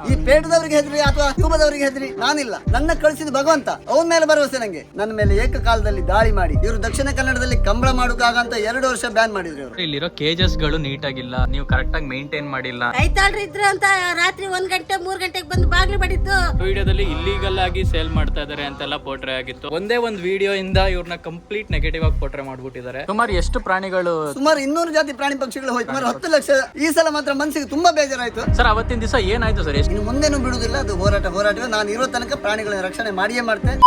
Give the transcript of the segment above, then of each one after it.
ಈ ಪೇಟದವರಿಗೆ ಹೆದರಿ ಅಥವಾ ಕ್ಯೂಬದವರಿಗೆ ಹೆದರಿ ನಾನಿಲ್ಲ. ನನ್ನ ಕಳಿಸಿದ ಭಗವಂತ, ಅವನ ಮೇಲೆ ಭರವಸೆ ನಂಗೆ. ನನ್ನ ಮೇಲೆ ಏಕಕಾಲದಲ್ಲಿ ದಾಳಿ ಮಾಡಿ ಇವರು ದಕ್ಷಿಣ ಕನ್ನಡದಲ್ಲಿ ಕಂಬಳ ಮಾಡೋಕ್ಕಾಗಂತ 2 ವರ್ಷ ಬ್ಯಾನ್ ಮಾಡಿದ್ರು. ಇಲ್ಲಿರೋ ಕೇಜಸ್ ಗಳು ನೀಟ್ ಆಗಿಲ್ಲ, ನೀವು ಕರೆಕ್ಟ್ ಆಗಿ ಮೇಂಟೈನ್ ಮಾಡಿಲ್ಲ. ಐತಾಳ್ರಿ ಇದ್ರ ಅಂತ ರಾತ್ರಿ 1 ಗಂಟೆ 3 ಗಂಟೆಗೆ ಬಂದು ಬಾಗ್ಲು ಬಡಿದ್ದು. ವಿಡಿಯೋದಲ್ಲಿ ಇಲ್ಲಿಗಲ್ ಆಗಿ ಸೇಲ್ ಮಾಡ್ತಾ ಇದಾರೆ ಅಂತೆಲ್ಲ ಪೋಟ್ರೆ ಆಗಿತ್ತು. ಒಂದೇ ಒಂದು ವಿಡಿಯೋ ಇಂದ ಇವ್ರನ್ನ ಕಂಪ್ಲೀಟ್ ನೆಗೆಟಿವ್ ಆಗಿ ಪೋಟ್ರೆ ಮಾಡ್ಬಿಟ್ಟಿದ್ದಾರೆ. ಸುಮಾರು ಎಷ್ಟು ಪ್ರಾಣಿಗಳು? ಸುಮಾರು 200 ಜಾತಿ ಪ್ರಾಣಿ ಪಕ್ಷಿಗಳು ಹೋಯ್ತು. ಸುಮಾರು 10 ಲಕ್ಷ. ಈ ಸಲ ಮಾತ್ರ ಮನಸ್ಸಿಗೆ ತುಂಬಾ ಬೇಜಾರಾಯ್ತು ಸರ್. ಅವತ್ತಿನ ದಿವಸ ಏನಾಯ್ತು ಸರ್? ಇನ್ನು ಮುಂದೇನು ಬಿಡುದಿಲ್ಲ, ಅದು ಹೋರಾಟವೇ. ನಾನು ಇರೋ ತನಕ ಪ್ರಾಣಿಗಳ ರಕ್ಷಣೆ ಮಾಡಿಯೇ ಮಾಡ್ತೇನೆ.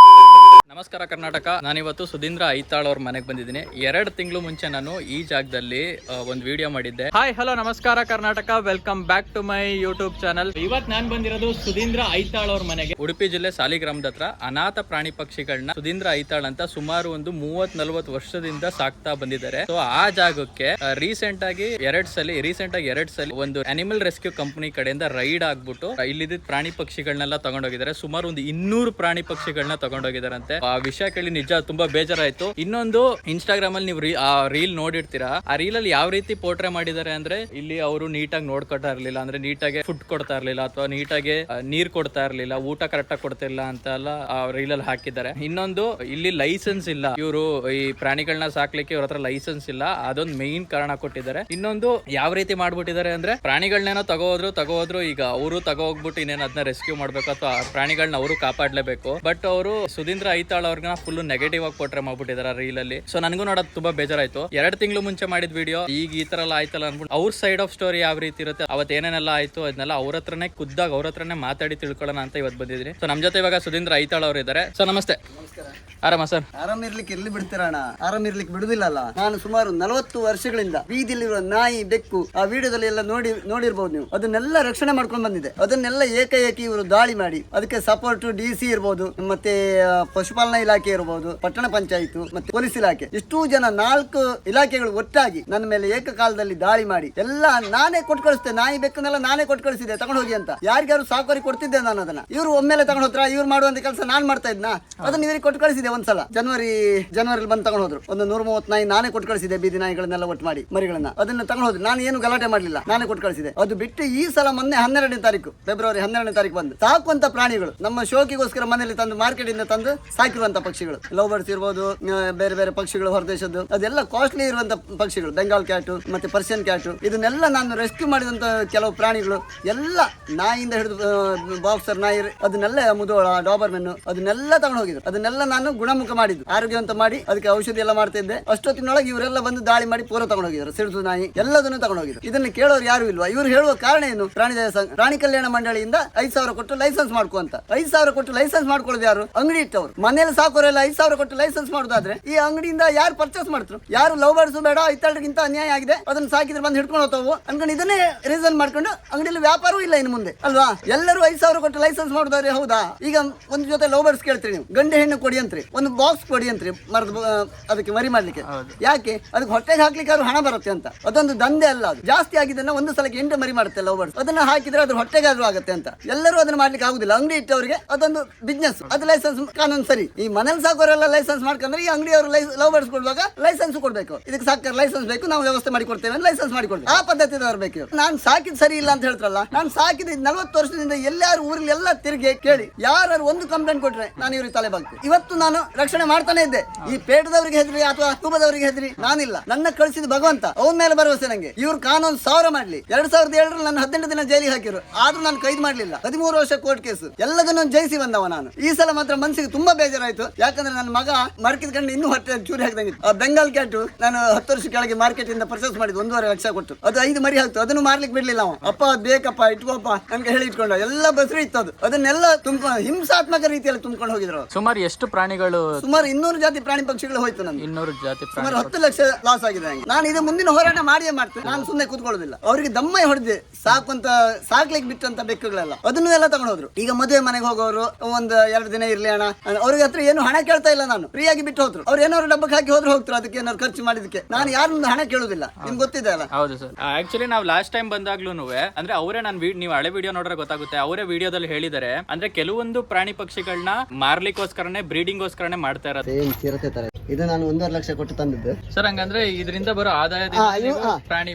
ನಮಸ್ಕಾರ ಕರ್ನಾಟಕ. ನಾನಿವತ್ತು ಸುಧೀಂದ್ರ ಐತಾಳ್ ಅವ್ರ ಮನೆಗೆ ಬಂದಿದ್ದೀನಿ. 2 ತಿಂಗಳು ಮುಂಚೆ ನಾನು ಈ ಜಾಗದಲ್ಲಿ ಒಂದು ವಿಡಿಯೋ ಮಾಡಿದ್ದೆ. ಹಾಯ್ ಹಲೋ ನಮಸ್ಕಾರ Karnataka, welcome back to my YouTube channel. ಇವತ್ತು ನಾನು ಬಂದಿರೋದು ಸುಧೀಂದ್ರ ಐತಾಳ್ ಅವ್ರ ಮನೆಗೆ. ಉಡುಪಿ ಜಿಲ್ಲೆ ಸಾಲಿಗ್ರಾಮದ ಹತ್ರ ಅನಾಥ ಪ್ರಾಣಿ ಪಕ್ಷಿಗಳನ್ನ ಸುಧೀಂದ್ರ ಐತಾಳ್ ಅಂತ ಸುಮಾರು ಒಂದು 30-40 ವರ್ಷದಿಂದ ಸಾಕ್ತಾ ಬಂದಿದ್ದಾರೆ. ಸೊ ಆ ಜಾಗಕ್ಕೆ ರೀಸೆಂಟ್ ಆಗಿ 2 ಸಲ ಒಂದು ಅನಿಮಲ್ ರೆಸ್ಕ್ಯೂ ಕಂಪನಿ ಕಡೆಯಿಂದ ರೈಡ್ ಆಗ್ಬಿಟ್ಟು ಇಲ್ಲಿದ್ದ ಪ್ರಾಣಿ ಪಕ್ಷಿಗಳನ್ನೆಲ್ಲ ತಗೊಂಡೋಗಿದ್ದಾರೆ. ಸುಮಾರು ಒಂದು 200 ಪ್ರಾಣಿ ಪಕ್ಷಿಗಳನ್ನ ತಗೊಂಡೋಗಿದಾರಂತೆ. ಆ ವಿಷಯ ಕೇಳಿ ನಿಜ ತುಂಬಾ ಬೇಜಾರಾಯ್ತು. ಇನ್ನೊಂದು ಇನ್ಸ್ಟಾಗ್ರಾಮ್ ಅಲ್ಲಿ ನೀವು ಆ ರೀಲ್ ನೋಡಿರ್ತೀರಾ. ಆ ರೀಲ್ ಅಲ್ಲಿ ಯಾವ ರೀತಿ ಪೋರ್ಟ್ರೆ ಮಾಡಿದ್ದಾರೆ ಅಂದ್ರೆ, ಇಲ್ಲಿ ಅವರು ನೀಟಾಗಿ ನೋಡ್ಕೊತಾ ಇರ್ಲಿಲ್ಲ, ಅಂದ್ರೆ ನೀಟಾಗಿ ಫುಡ್ ಕೊಡ್ತಾ ಇರ್ಲಿಲ್ಲ, ಅಥವಾ ನೀಟಾಗಿ ನೀರ್ ಕೊಡ್ತಾ ಇರ್ಲಿಲ್ಲ, ಊಟ ಕರೆಕ್ಟ್ ಆಗಿ ಕೊಡ್ತಿರ್ಲಿಲ್ಲ ಅಂತ ಎಲ್ಲ ಆ ರೀಲ್ ಅಲ್ಲಿ ಹಾಕಿದ್ದಾರೆ. ಇನ್ನೊಂದು, ಇಲ್ಲಿ ಲೈಸೆನ್ಸ್ ಇಲ್ಲ. ಇವರು ಈ ಪ್ರಾಣಿಗಳನ್ನ ಸಾಕ್ಲಿಕ್ಕೆ ಇವ್ರ ಹತ್ರ ಲೈಸೆನ್ಸ್ ಇಲ್ಲ, ಅದೊಂದು ಮೇನ್ ಕಾರಣ ಕೊಟ್ಟಿದ್ದಾರೆ. ಇನ್ನೊಂದು ಯಾವ ರೀತಿ ಮಾಡ್ಬಿಟ್ಟಿದ್ದಾರೆ ಅಂದ್ರೆ, ಪ್ರಾಣಿಗಳನ್ನೇನೋ ತಗೋದ್ರು ಈಗ ಅವರು ತಗೋಗ್ಬಿಟ್ಟು ಇನ್ನೇನು ಅದನ್ನ ರೆಸ್ಕ್ಯೂ ಮಾಡ್ಬೇಕು ಅಥವಾ ಪ್ರಾಣಿಗಳನ್ನ ಅವರು ಕಾಪಾಡ್ಲೇಬೇಕು. ಬಟ್ ಅವರು ಸುಧೀಂದ್ರ ಐತಾಳ್ ಅವ್ರನ್ನ ಫುಲ್ ನೆಗೆಟಿವ್ ಆಗಿ ಪೋಟ್ರೆ ಮಾಡ್ಬಿಟ್ಟಿದ್ದಾರೆ ರೀಲ್ ಅಲ್ಲಿ. ಸೊ ನನಗೂ ನೋಡೋದು ತುಂಬಾ ಬೇಜಾರಾಯ್ತು. 2 ತಿಂಗಳು ಮುಂಚೆ ಮಾಡಿದ ವಿಡಿಯೋ ಈಗ ಈ ತರ ಎಲ್ಲ ಆಯ್ತಲ್ಲ ಅನ್ಬಿಟ್ಟು ಅವ್ರ ಸೈಡ್ ಆಫ್ ಸ್ಟೋರಿ ಯಾವ ರೀತಿ ಇರುತ್ತೆ, ಅವತ್ತು ಏನೇನೆಲ್ಲ ಆಯ್ತು ಅದನ್ನೆಲ್ಲ ಅವ್ರ ಹತ್ರನೇ ಮಾತಾಡಿ ತಿಳ್ಕೊಳ್ಳೋಣ ಅಂತ ಇವತ್ತು ಬಂದಿದ್ದೀನಿ. ಸೊ ನಮ್ ಜೊತೆ ಇವಾಗ ಸುಧೀಂದ್ರ ಐತಾಳ್ ಅವರು ಇದ್ದಾರೆ. ಸೊ ನಮಸ್ತೆ. ಆರಾಮ ಸರ್? ಆರಾಮಿರ್ಲಿಕ್ಕೆ ಎಲ್ಲಿ ಬಿಡ್ತೀರಣ್ಣ, ಆರಾಮಿರ್ಲಿಕ್ಕೆ ಬಿಡುದಿಲ್ಲಲ್ಲ. ನಾನು ಸುಮಾರು 40 ವರ್ಷಗಳಿಂದ ಬೀದಿಲಿರುವ ನಾಯಿ, ಬೆಕ್ಕು, ಆ ವಿಡಿಯೋದಲ್ಲಿ ಎಲ್ಲ ನೋಡಿರ್ಬೋದು ನೀವು. ಅದನ್ನೆಲ್ಲ ರಕ್ಷಣೆ ಮಾಡ್ಕೊಂಡು ಬಂದಿದೆ. ಅದನ್ನೆಲ್ಲ ಏಕಾಏಕಿ ಇವರು ದಾಳಿ ಮಾಡಿ ಅದಕ್ಕೆ ಸಪೋರ್ಟ್ DC ಇರ್ಬೋದು, ಮತ್ತೆ ಪಶುಪಾಲನಾ ಇಲಾಖೆ ಇರಬಹುದು, ಪಟ್ಟಣ ಪಂಚಾಯತ್, ಮತ್ತೆ ಪೊಲೀಸ್ ಇಲಾಖೆ, ಇಷ್ಟೂ ಜನ 4 ಇಲಾಖೆಗಳು ಒಟ್ಟಾಗಿ ನನ್ನ ಮೇಲೆ ಏಕಕಾಲದಲ್ಲಿ ದಾಳಿ ಮಾಡಿ ಎಲ್ಲ ನಾನೇ ಕೊಟ್ಟು ಕಳಿಸ್ತೆ. ನಾಯಿ ಬೆಕ್ಕನ್ನೆಲ್ಲ ನಾನೇ ಕೊಟ್ಟು ಕಳಿಸಿದೆ ತಗೊಂಡು ಹೋಗಿ ಅಂತ. ಯಾರಿಗಾರು ಸಾಕೋರಿ ಕೊಡ್ತಿದ್ದೆ ನಾನು ಅದನ್ನ. ಇವರು ಒಮ್ಮೆಲೆ ತಗೊಂಡು ಹೋದ್ರ, ಇವ್ರು ಮಾಡುವಂತ ಕೆಲಸ ನಾನ್ ಮಾಡ್ತಾ ಇದ್ನ. ಅದನ್ನ ಇವರಿಗೆ ಕೊಟ್ಟು ಕಳಿಸಿದೆ ಒಂದ್ಸಲ. ಜನವರಿ ಬಂದು ತಗೊಂಡು ಹೋದ್ರು. ಒಂದು 130 ನಾಯಿ ನಾನೇ ಕೊಟ್ಟು ಕಳಿಸಿದೆ. ಬೀದಿ ನಾಯಿಗಳನ್ನೆಲ್ಲ ಒಟ್ಟು ಮಾಡಿ ಮರಿಗಳನ್ನ ಅದನ್ನ ತಗೊಂಡು ಹೋದ್ರು. ನಾನು ಏನು ಗಲಾಟೆ ಮಾಡ್ಲಿಲ್ಲ, ನಾನೇ ಕೊಟ್ಟು ಕಳಿಸಿದೆ. ಅದು ಬಿಟ್ಟು ಈ ಸಲ ಮೊನ್ನೆ 12ನೇ ತಾರೀಕು, ಫೆಬ್ರವರಿ 12ನೇ ತಾರೀಕು ಬಂದು ಸಾಕುವಂತ ಪ್ರಾಣಿಗಳು ನಮ್ಮ ಶೋಕಿಗೋಸ್ಕರ ಮನೆಯಲ್ಲಿ ತಂದು ಮಾರ್ಕೆಟ್ ಇಂದ ತಂದು ಸಾಕಿರುವಂತ ಪಕ್ಷಿಗಳು, ಲವ್ ಬರ್ಡ್ಸ್ ಇರ್ಬೋದು, ಬೇರೆ ಬೇರೆ ಪಕ್ಷಿಗಳು ಹೊರದೇಶದ್ದು, ಅದೆಲ್ಲ ಕಾಸ್ಟ್ಲಿ ಇರುವಂತ ಪಕ್ಷಿಗಳು, ಬೆಂಗಾಲ್ ಕ್ಯಾಟ್ ಮತ್ತೆ ಪರ್ಷಿಯನ್ ಕ್ಯಾಟ್, ಇದನ್ನೆಲ್ಲ ನಾನು ರೆಸ್ಕ್ಯೂ ಮಾಡಿದಂತ ಕೆಲವು ಪ್ರಾಣಿಗಳು ಎಲ್ಲ ನಾಯಿಯಿಂದ ಹಿಡಿದು ಬಾಕ್ಸರ್ ನಾಯಿ, ಅದನ್ನೆಲ್ಲ ಮುದೋಳ, ಡಾಬರ್ಮೆನ್, ಅದನ್ನೆಲ್ಲ ತಗೊಂಡು ಹೋಗಿದ್ರು. ಅದನ್ನೆಲ್ಲ ನಾನು ಗುಣಮುಖ ಮಾಡಿದ್ದು, ಆರೋಗ್ಯವಂತ ಮಾಡಿ ಅದಕ್ಕೆ ಔಷಧಿ ಎಲ್ಲ ಮಾಡ್ತಾ ಇದ್ದೆ. ಅಷ್ಟೊತ್ತಿನೊಳಗೆ ಇವರೆಲ್ಲ ಬಂದು ದಾಳಿ ಮಾಡಿ ಪೂರ ತಗೊಂಡು ಹೋಗಿದ್ರು. ಸಿಡಿದು ನಾಯಿ ಎಲ್ಲದನ್ನು ತಗೊಂಡು ಹೋಗಿದ್ರು. ಇದನ್ನು ಕೇಳೋರು ಯಾರು ಇಲ್ವಾ? ಇವರು ಹೇಳುವ ಕಾರಣ ಏನು? ಪ್ರಾಣಿ ಕಲ್ಯಾಣ ಮಂಡಳಿಯಿಂದ 5,000 ಕೊಟ್ಟು ಲೈಸೆನ್ಸ್ ಮಾಡ್ಕೊ ಅಂತ. 5,000 ಕೊಟ್ಟು ಲೈಸೆನ್ಸ್ ಮಾಡ್ಕೊಳ್ಳೋದು ಯಾರು? ಅಂಗಡಿ ಇಟ್ಟವ್ರು. ಮನೇಲಿ ಸಾಕೋರೆಲ್ಲ 5,000 ಕೊಟ್ಟು ಲೈಸೆನ್ಸ್ ಮಾಡೋದಾದ್ರೆ ಈ ಅಂಗಡಿಯಿಂದ ಯಾರು ಪರ್ಚೇಸ್ ಮಾಡ್ತಾರೆ? ಯಾರು ಲವ್ ಬರ್ಡ್ಸ್ ಬೇಡ, ಐತಾಳ್ರಿಗಿಂತ ಅನ್ಯಾಯ ಆಗಿದೆ, ಅದನ್ನ ಸಾಕಿದ್ರೆ ಬಂದು ಹಿಡ್ಕೊಂಡು ಹೋಗ್ತಾವು ಅನ್ಕೊಂಡು ಇದನ್ನೇ ರೀಸನ್ ಮಾಡ್ಕೊಂಡು ಅಂಗಡಿಯಲ್ಲಿ ವ್ಯಾಪಾರವೂ ಇಲ್ಲ ಇನ್ನು ಮುಂದೆ, ಅಲ್ವಾ? ಎಲ್ಲರೂ 5,000 ಕೊಟ್ಟು ಲೈಸೆನ್ಸ್ ಮಾಡೋದಾದ್ರೆ ಹೌದಾ? ಈಗ ಒಂದು ಜೊತೆ ಲವ್ ಬರ್ಡ್ಸ್ ಕೇಳ್ತೀರಿ ನೀವು, ಗಂಡು ಹೆಣ್ಣು ಕೊಡಿ ಅಂತ್ರಿ, ಒಂದು ಬಾಕ್ಸ್ ಕೊಡಿ ಅಂತ್ರಿ ಮರದ ಅದಕ್ಕೆ ಮರಿ ಮಾಡ್ಲಿಕ್ಕೆ. ಯಾಕೆ? ಅದಕ್ಕೆ ಹೊಟ್ಟೆಗೆ ಹಾಕ್ಲಿಕ್ಕೆ ಅವ್ರು ಹಣ ಬರುತ್ತೆ ಅಂತ. ಅದೊಂದು ದಂಧೆ ಅಲ್ಲ. ಅದು ಜಾಸ್ತಿ ಆಗಿದ್ದನ್ನ ಒಂದು ಸಲಕ್ಕೆ 8 ಮರಿ ಮಾಡುತ್ತೆ ಲವ್ ಬರ್ಡ್ಸ್. ಅದನ್ನ ಹಾಕಿದ್ರೆ ಅದ್ರ ಹೊಟ್ಟೆಗಾದ್ರೂ ಆಗುತ್ತೆ ಅಂತ. ಎಲ್ಲರೂ ಅದನ್ನ ಮಾಡ್ಲಿಕ್ಕೆ ಆಗುದಿಲ್ಲ. ಅಂಗಡಿ ಇಟ್ಟವರಿಗೆ ಅದೊಂದು ಬಿಸ್ನೆಸ್, ಅದು ಲೈಸೆನ್ಸ್ ಕಾನೂನು ಸರಿ. ಈ ಮನೇಲಿ ಸಾಕೋರೆಲ್ಲ ಲೈಸೆನ್ಸ್ ಮಾಡ್ಕೊಂಡ್ರೆ ಈ ಅಂಗಡಿಯವರು ಲವ್ ಬರ್ಡ್ಸ್ ಕೊಡುವಾಗ ಲೈಸೆನ್ಸ್ ಕೊಡ್ಬೇಕು. ಇದಕ್ಕೆ ಸಾಕ ಲೈಸೆನ್ಸ್ ಬೇಕು, ನಾವು ವ್ಯವಸ್ಥೆ ಮಾಡಿ ಕೊಡ್ತೇವೆ, ಲೈಸೆನ್ಸ್ ಮಾಡಿ ಕೊಡ್ತೇವೆ. ಆ ಪದ್ಧತಿದವ್ರು ಬೇಕು. ನಾನು ಸಾಕಿದ್ ಸರಿ ಇಲ್ಲ ಅಂತ ಹೇಳ್ತಾರಲ್ಲ, ನಾನು ಸಾಕಿದ 40 ವರ್ಷದಿಂದ ಎಲ್ಲಾರು ಊರಲ್ಲಿ ಎಲ್ಲ ತಿರುಗಿ ಕೇಳಿ ಯಾರು ಒಂದು ಕಂಪ್ಲೇಂಟ್ ಕೊಟ್ರೆ ನಾನು ಇವ್ರಿಗೆ ತಲೆ ಬಾಗ್ತೀನಿ. ಇವತ್ತು ನಾನು ರಕ್ಷಣೆ ಮಾಡ್ತಾನೆ ಇದ್ದೆ. ಈ ಪೇಟದವರಿಗೆ ಹೆದರಿ ಅಥವಾ ಕ್ಯೂಬದವರಿಗೆ ಹೆದರಿ ನಾನಿಲ್ಲ. ನನ್ನ ಕಳಿಸಿದ ಭಗವಂತ, ಅವನ ಮೇಲೆ ಭರವಸೆ ನಂಗೆ. ಇವ್ರು ಕಾನೂನು 1000 ಮಾಡ್ಲಿ. 2007 ನನ್ನ 18 ದಿನ ಜೈಲಿಗೆ ಹಾಕಿರು, ಆದ್ರೂ ನಾನು ಕೈದು ಮಾಡ್ಲಿಲ್ಲ. 13 ವರ್ಷ ಕೋರ್ಟ್ ಕೇಸು, ಎಲ್ಲದನ್ನು ಜಯಿಸಿ ಬಂದವ ನಾನು. ಈ ಸಲ ಮಾತ್ರ ಮನಸ್ಸಿಗೆ ತುಂಬಾ ಬೇಜಾರಾಯ್ತು. ಯಾಕಂದ್ರೆ ನನ್ನ ಮಗ ಮಡಕಿದ ಕಂಡು ಇನ್ನೂ ಹೊಟ್ಟೆ ಚೂರಿ ಹಾಕಿದಂಗಿತ್ತು. ಆ ಬೆಂಗಾಲ್ ಕ್ಯಾಟ್ ನಾನು 10 ವರ್ಷ ಕೆಳಗೆ ಮಾರ್ಕೆಟ್ ಇಂದ ಪರ್ಚೇಸ್ ಮಾಡಿದ್ದು 1.5 ಲಕ್ಷ ಕೊಟ್ಟು. ಅದು 5 ಮರಿ ಹಾಕ್ತು. ಅದನ್ನು ಮಾರ್ಲಿಕ್ಕೆ ಬಿಡ್ಲಿಲ್ಲ ಅವ. ಅಪ್ಪ ಅದ್ ಬೇಕಪ್ಪ ಇಟ್ಕೋಪ್ಪ ನನ್ಗೆ ಹೇಳಿ ಇಟ್ಕೊಂಡ. ಎಲ್ಲ ಬಸ್ರು ಇತ್ತು. ಅದು ಅದನ್ನೆಲ್ಲ ಹಿಂಸಾತ್ಮಕ ರೀತಿಯಲ್ಲಿ ತುಂಬಿಕೊಂಡು ಹೋಗಿದ್ರು. ಸುಮಾರು ಎಷ್ಟು ಪ್ರಾಣಿಗಳು? ಸುಮಾರು 200 ಜಾತಿ ಪ್ರಾಣಿ ಪಕ್ಷಿಗಳು ಹೋಯ್ತು. ನನ್ಗೆ 200 ಜಾತಿ, ಸುಮಾರು 10 ಲಕ್ಷ ಲಾಸ್ ಆಗಿದೆ. ನಾನು ಇದು ಮುಂದಿನ ಹೋರಾಟ ಮಾಡಿಯೇ ಮಾಡ್ತೇನೆ. ನಾನು ಸುಮ್ಮನೆ ಕೂತ್ಕೊಳ್ಳೋದಿಲ್ಲ. ಅವರಿಗೆ ದಮ್ಮೈ ಹೊಡೆದೆ ಸಾಕುವಂತ ಸಾಕ್ಲಿಕ್ಕೆ ಬಿಟ್ಟಂತ ಬೆಕ್ಕುಗಳೆಲ್ಲ ಅದನ್ನು ಎಲ್ಲ ತಗೊಂಡು ಹೋದ್ರು. ಈಗ ಮದುವೆ ಮನೆಗೆ ಹೋಗೋರು ಒಂದು 2 ದಿನ ಇರ್ಲಿ ಅಣ್ಣ, ಅವ್ರಿಗೆ ಹತ್ರ ಏನು ಹಣ ಕೇಳ್ತಾ ಇಲ್ಲ. ನಾನು ಫ್ರೀ ಆಗಿ ಬಿಟ್ಟು ಹೋದ್ರು. ಅವ್ರು ಏನಾದ್ರು ಡಬ್ಬಕ್ಕೆ ಹಾಕಿ ಹೋಗ್ತಾರೆ. ಅದಕ್ಕೆ ಏನಾದ್ರು ಖರ್ಚು ಮಾಡಿದಕ್ಕೆ ನಾನು ಯಾರನ್ನ ಹಣ ಕೇಳುದಿಲ್ಲ. ನಿಮ್ಗೆ ಗೊತ್ತಿದೆ ಅಲ್ಲ? ಹೌದು ಸರ್. ಆಕ್ಚುಲಿ ನಾವು ಲಾಸ್ಟ್ ಟೈಮ್ ಬಂದಾಗ್ಲೂ ಅಂದ್ರೆ ಅವರೇ ನೀವು ಹಳೆ ವಿಡಿಯೋ ನೋಡ್ರೆ ಗೊತ್ತಾಗುತ್ತೆ. ಅವರೇ ವಿಡಿಯೋದಲ್ಲಿ ಹೇಳಿದ್ದಾರೆ ಅಂದ್ರೆ ಕೆಲವೊಂದು ಪ್ರಾಣಿ ಪಕ್ಷಿಗಳನ್ನ ಮಾರ್ಲಿಕ್ಕೋಸ್ಕರನೇ ಬ್ರೀಡಿಂಗ್ ಗೋಸ್ಕರನೇ ಮಾಡ್ತಾ ಇರೋದು. ಇದು ನಾನು 1.5 ಲಕ್ಷ ಕೊಟ್ಟು ತಂದಿದ್ದು. ಸರ್ ಹಂಗಂದ್ರೆ ಇದರಿಂದ ಬರೋ ಆದಾಯದಿಂದ ಹಾ, ಇವು- ನೀವು ಹಾ.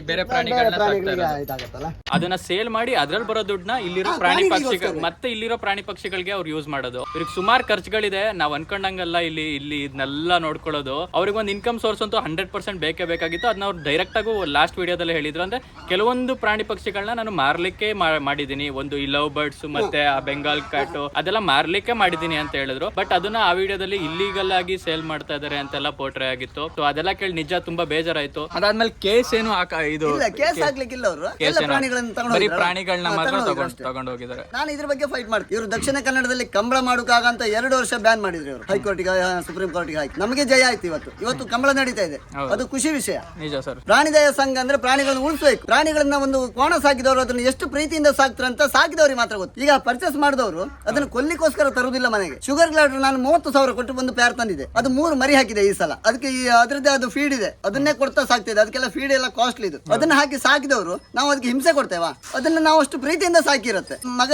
ಬೇರೆ ಪ್ರಾಣಿಗಳನ್ನ ಸಾಕ್ತಾ ಪ್ರಾಣಿಗಳಿಗೆ ಇರೋದು. ಇದಾಗತ್ತಲ್ಲ. ಅದನ್ನ ಸೇಲ್ ಮಾಡಿ ಅದ್ರಲ್ಲಿ ಬರೋ ದುಡ್ಡನ್ನ ಇಲ್ಲಿರೋ ಪ್ರಾಣಿ ಪಕ್ಷಿಗಳು ಮತ್ತೆ ಇಲ್ಲಿರೋ ಪ್ರಾಣಿ ಪಕ್ಷಿಗಳಿಗೆ ಅವ್ರು ಯೂಸ್ ಮಾಡೋದು. ಇವ್ರಿಗೆ ಸುಮಾರು ಖರ್ಚುಗಳಿದೆ, ನಾವ್ ಅನ್ಕೊಂಡಂಗಲ್ಲ ಇಲ್ಲಿ ಇದನ್ನೆಲ್ಲ ನೋಡ್ಕೊಳ್ಳೋದು. ಅವ್ರಿಗೆ ಒಂದು ಇನ್ಕಮ್ ಸೋರ್ಸ್ ಅಂತೂ 100% ಬೇಕೇ ಬೇಕಾಗಿತ್ತು. ಅದನ್ನ ಅವ್ರು ಡೈರೆಕ್ಟ್ ಆಗಿ ಲಾಸ್ಟ್ ವಿಡಿಯೋದಲ್ಲಿ ಹೇಳಿದ್ರು. ಅಂದ್ರೆ ಕೆಲವೊಂದು ಪ್ರಾಣಿ ಪಕ್ಷಿಗಳನ್ನ ನಾನು ಮಾರ್ಲಿಕ್ಕೆ ಮಾಡಿದೀನಿ. ಒಂದು ಈ ಲವ್ ಬರ್ಡ್ಸ್ ಮತ್ತೆ ಆ ಬೆಂಗಾಲ್ ಕ್ಯಾಟ್ ಅದೆಲ್ಲ ಮಾರ್ಲಿಕ್ಕೆ ಮಾಡಿದೀನಿ ಅಂತ ಹೇಳಿದ್ರು. ಬಟ್ ಅದನ್ನ ಆ ವಿಡಿಯೋದಲ್ಲಿ ಇಲ್ಲಿಗಲ್ ಆಗಿ ಸೇಲ್ ಮಾಡ್ತಾ ಇದಾರೆ ಅಂತೆಲ್ಲ ಪೋಟ್ರೆ ಆಗಿತ್ತು. ಸೊ ಅದೆಲ್ಲ ಕೇಳಿ ನಿಜ ತುಂಬಾ ಬೇಜಾರಾಯ್ತು. ಅದಾದ್ಮೇಲೆ ಕೇಸ್ ಏನು ಇದು ಇಲ್ಲ, ಕೇಸ್ ಹಾಕ್ಲಿಕ್ಕಿಲ್ಲ ಅವರು. ಕೇಸ್ ಎಲ್ಲ ಪ್ರಾಣಿಗಳನ್ನು ತಗೊಂಡು ಬರೀ ಹೋಗಿದ್ರು. ಪ್ರಾಣಿಗಳನ್ನ ಹಾ, ಮಾತ್ರ ತಗೊಂಡು ಹೋಗಿದ್ರು ಅಷ್ಟೇ. ತಗೊಂಡು ಹೋಗಿದ್ದಾರೆ. ನಾನು ಇದ್ರ ಬಗ್ಗೆ ಫೈಟ್ ಮಾಡ್ತೀನಿ. ಇವರು ದಕ್ಷಿಣ ಕನ್ನಡದಲ್ಲಿ ಕಂಬಳ ಮಾಡೋಕ್ಕಾಗಂತ 2 ವರ್ಷ ಬ್ಯಾನ್ ಮಾಡಿದ್ರು ಇವರು. ಹೈಕೋರ್ಟಿಗೆ, ಸುಪ್ರೀಂ ಕೋರ್ಟಿಗೆ ಹಾಕಿ ನಮಗೆ ಜಯ ಆಯ್ತು. ಇವತ್ತು ಕಂಬಳ ನಡೀತಾ ಇದೆ. ಅದು ಖುಷಿ ವಿಷಯ. ನಿಜ ಸರ್. ಪ್ರಾಣಿದಯ ಸಂಘ ಅಂದ್ರೆ ಪ್ರಾಣಿಗಳನ್ನು ಉಳಿಸಬೇಕು. ಪ್ರಾಣಿಗಳನ್ನ ಒಂದು ಕೋಣ ಸಾಕಿದವರು ಅದನ್ನ ಎಷ್ಟು ಪ್ರೀತಿಯಿಂದ ಸಾಕ್ತಾರೆ ಅಂತ ಸಾಕಿದವ್ರಿಗೆ ಮಾತ್ರ ಗೊತ್ತು. ಈಗ ಪರ್ಚೇಸ್ ಮಾಡಿದವರು ಅದನ್ನ ಕೊಲ್ಲಿಗೋಸ್ಕರ ತರುವುದಿಲ್ಲ ಮನೆಗೆ. ಶುಗರ್ ಗ್ಲಾಡರ್ ನಾನು 30,000 ಕೊಟ್ಟು ಒಂದು ಪ್ಯಾರ್ ತಂದಿದೆ. ಅದು 3 ಮರಿ ಹಾಕಿದೆ ಈ ಸಲ. ಅದಕ್ಕೆ ಅದರದ್ದೇ ಅದು ಫೀಡ್ ಇದೆ, ಅದನ್ನೇ ಕೊಡ್ತಾ ಸಾಕ್ತಿದೆ. ಅದಕ್ಕೆಲ್ಲ ಫೀಡ್ ಎಲ್ಲ ಕಾಸ್ಟ್ಲಿ ಇದು. ಅದನ್ನ ಹಾಕಿ ಸಾಕಿದವರು ನಾವು ಅದಕ್ಕೆ ಹಿಂಸೆ ಕೊಡ್ತೇವಾ? ಅದನ್ನ ನಾವು ಅಷ್ಟು ಪ್ರೀತಿಯಿಂದ ಸಾಕಿರುತ್ತೆ. ಮಗ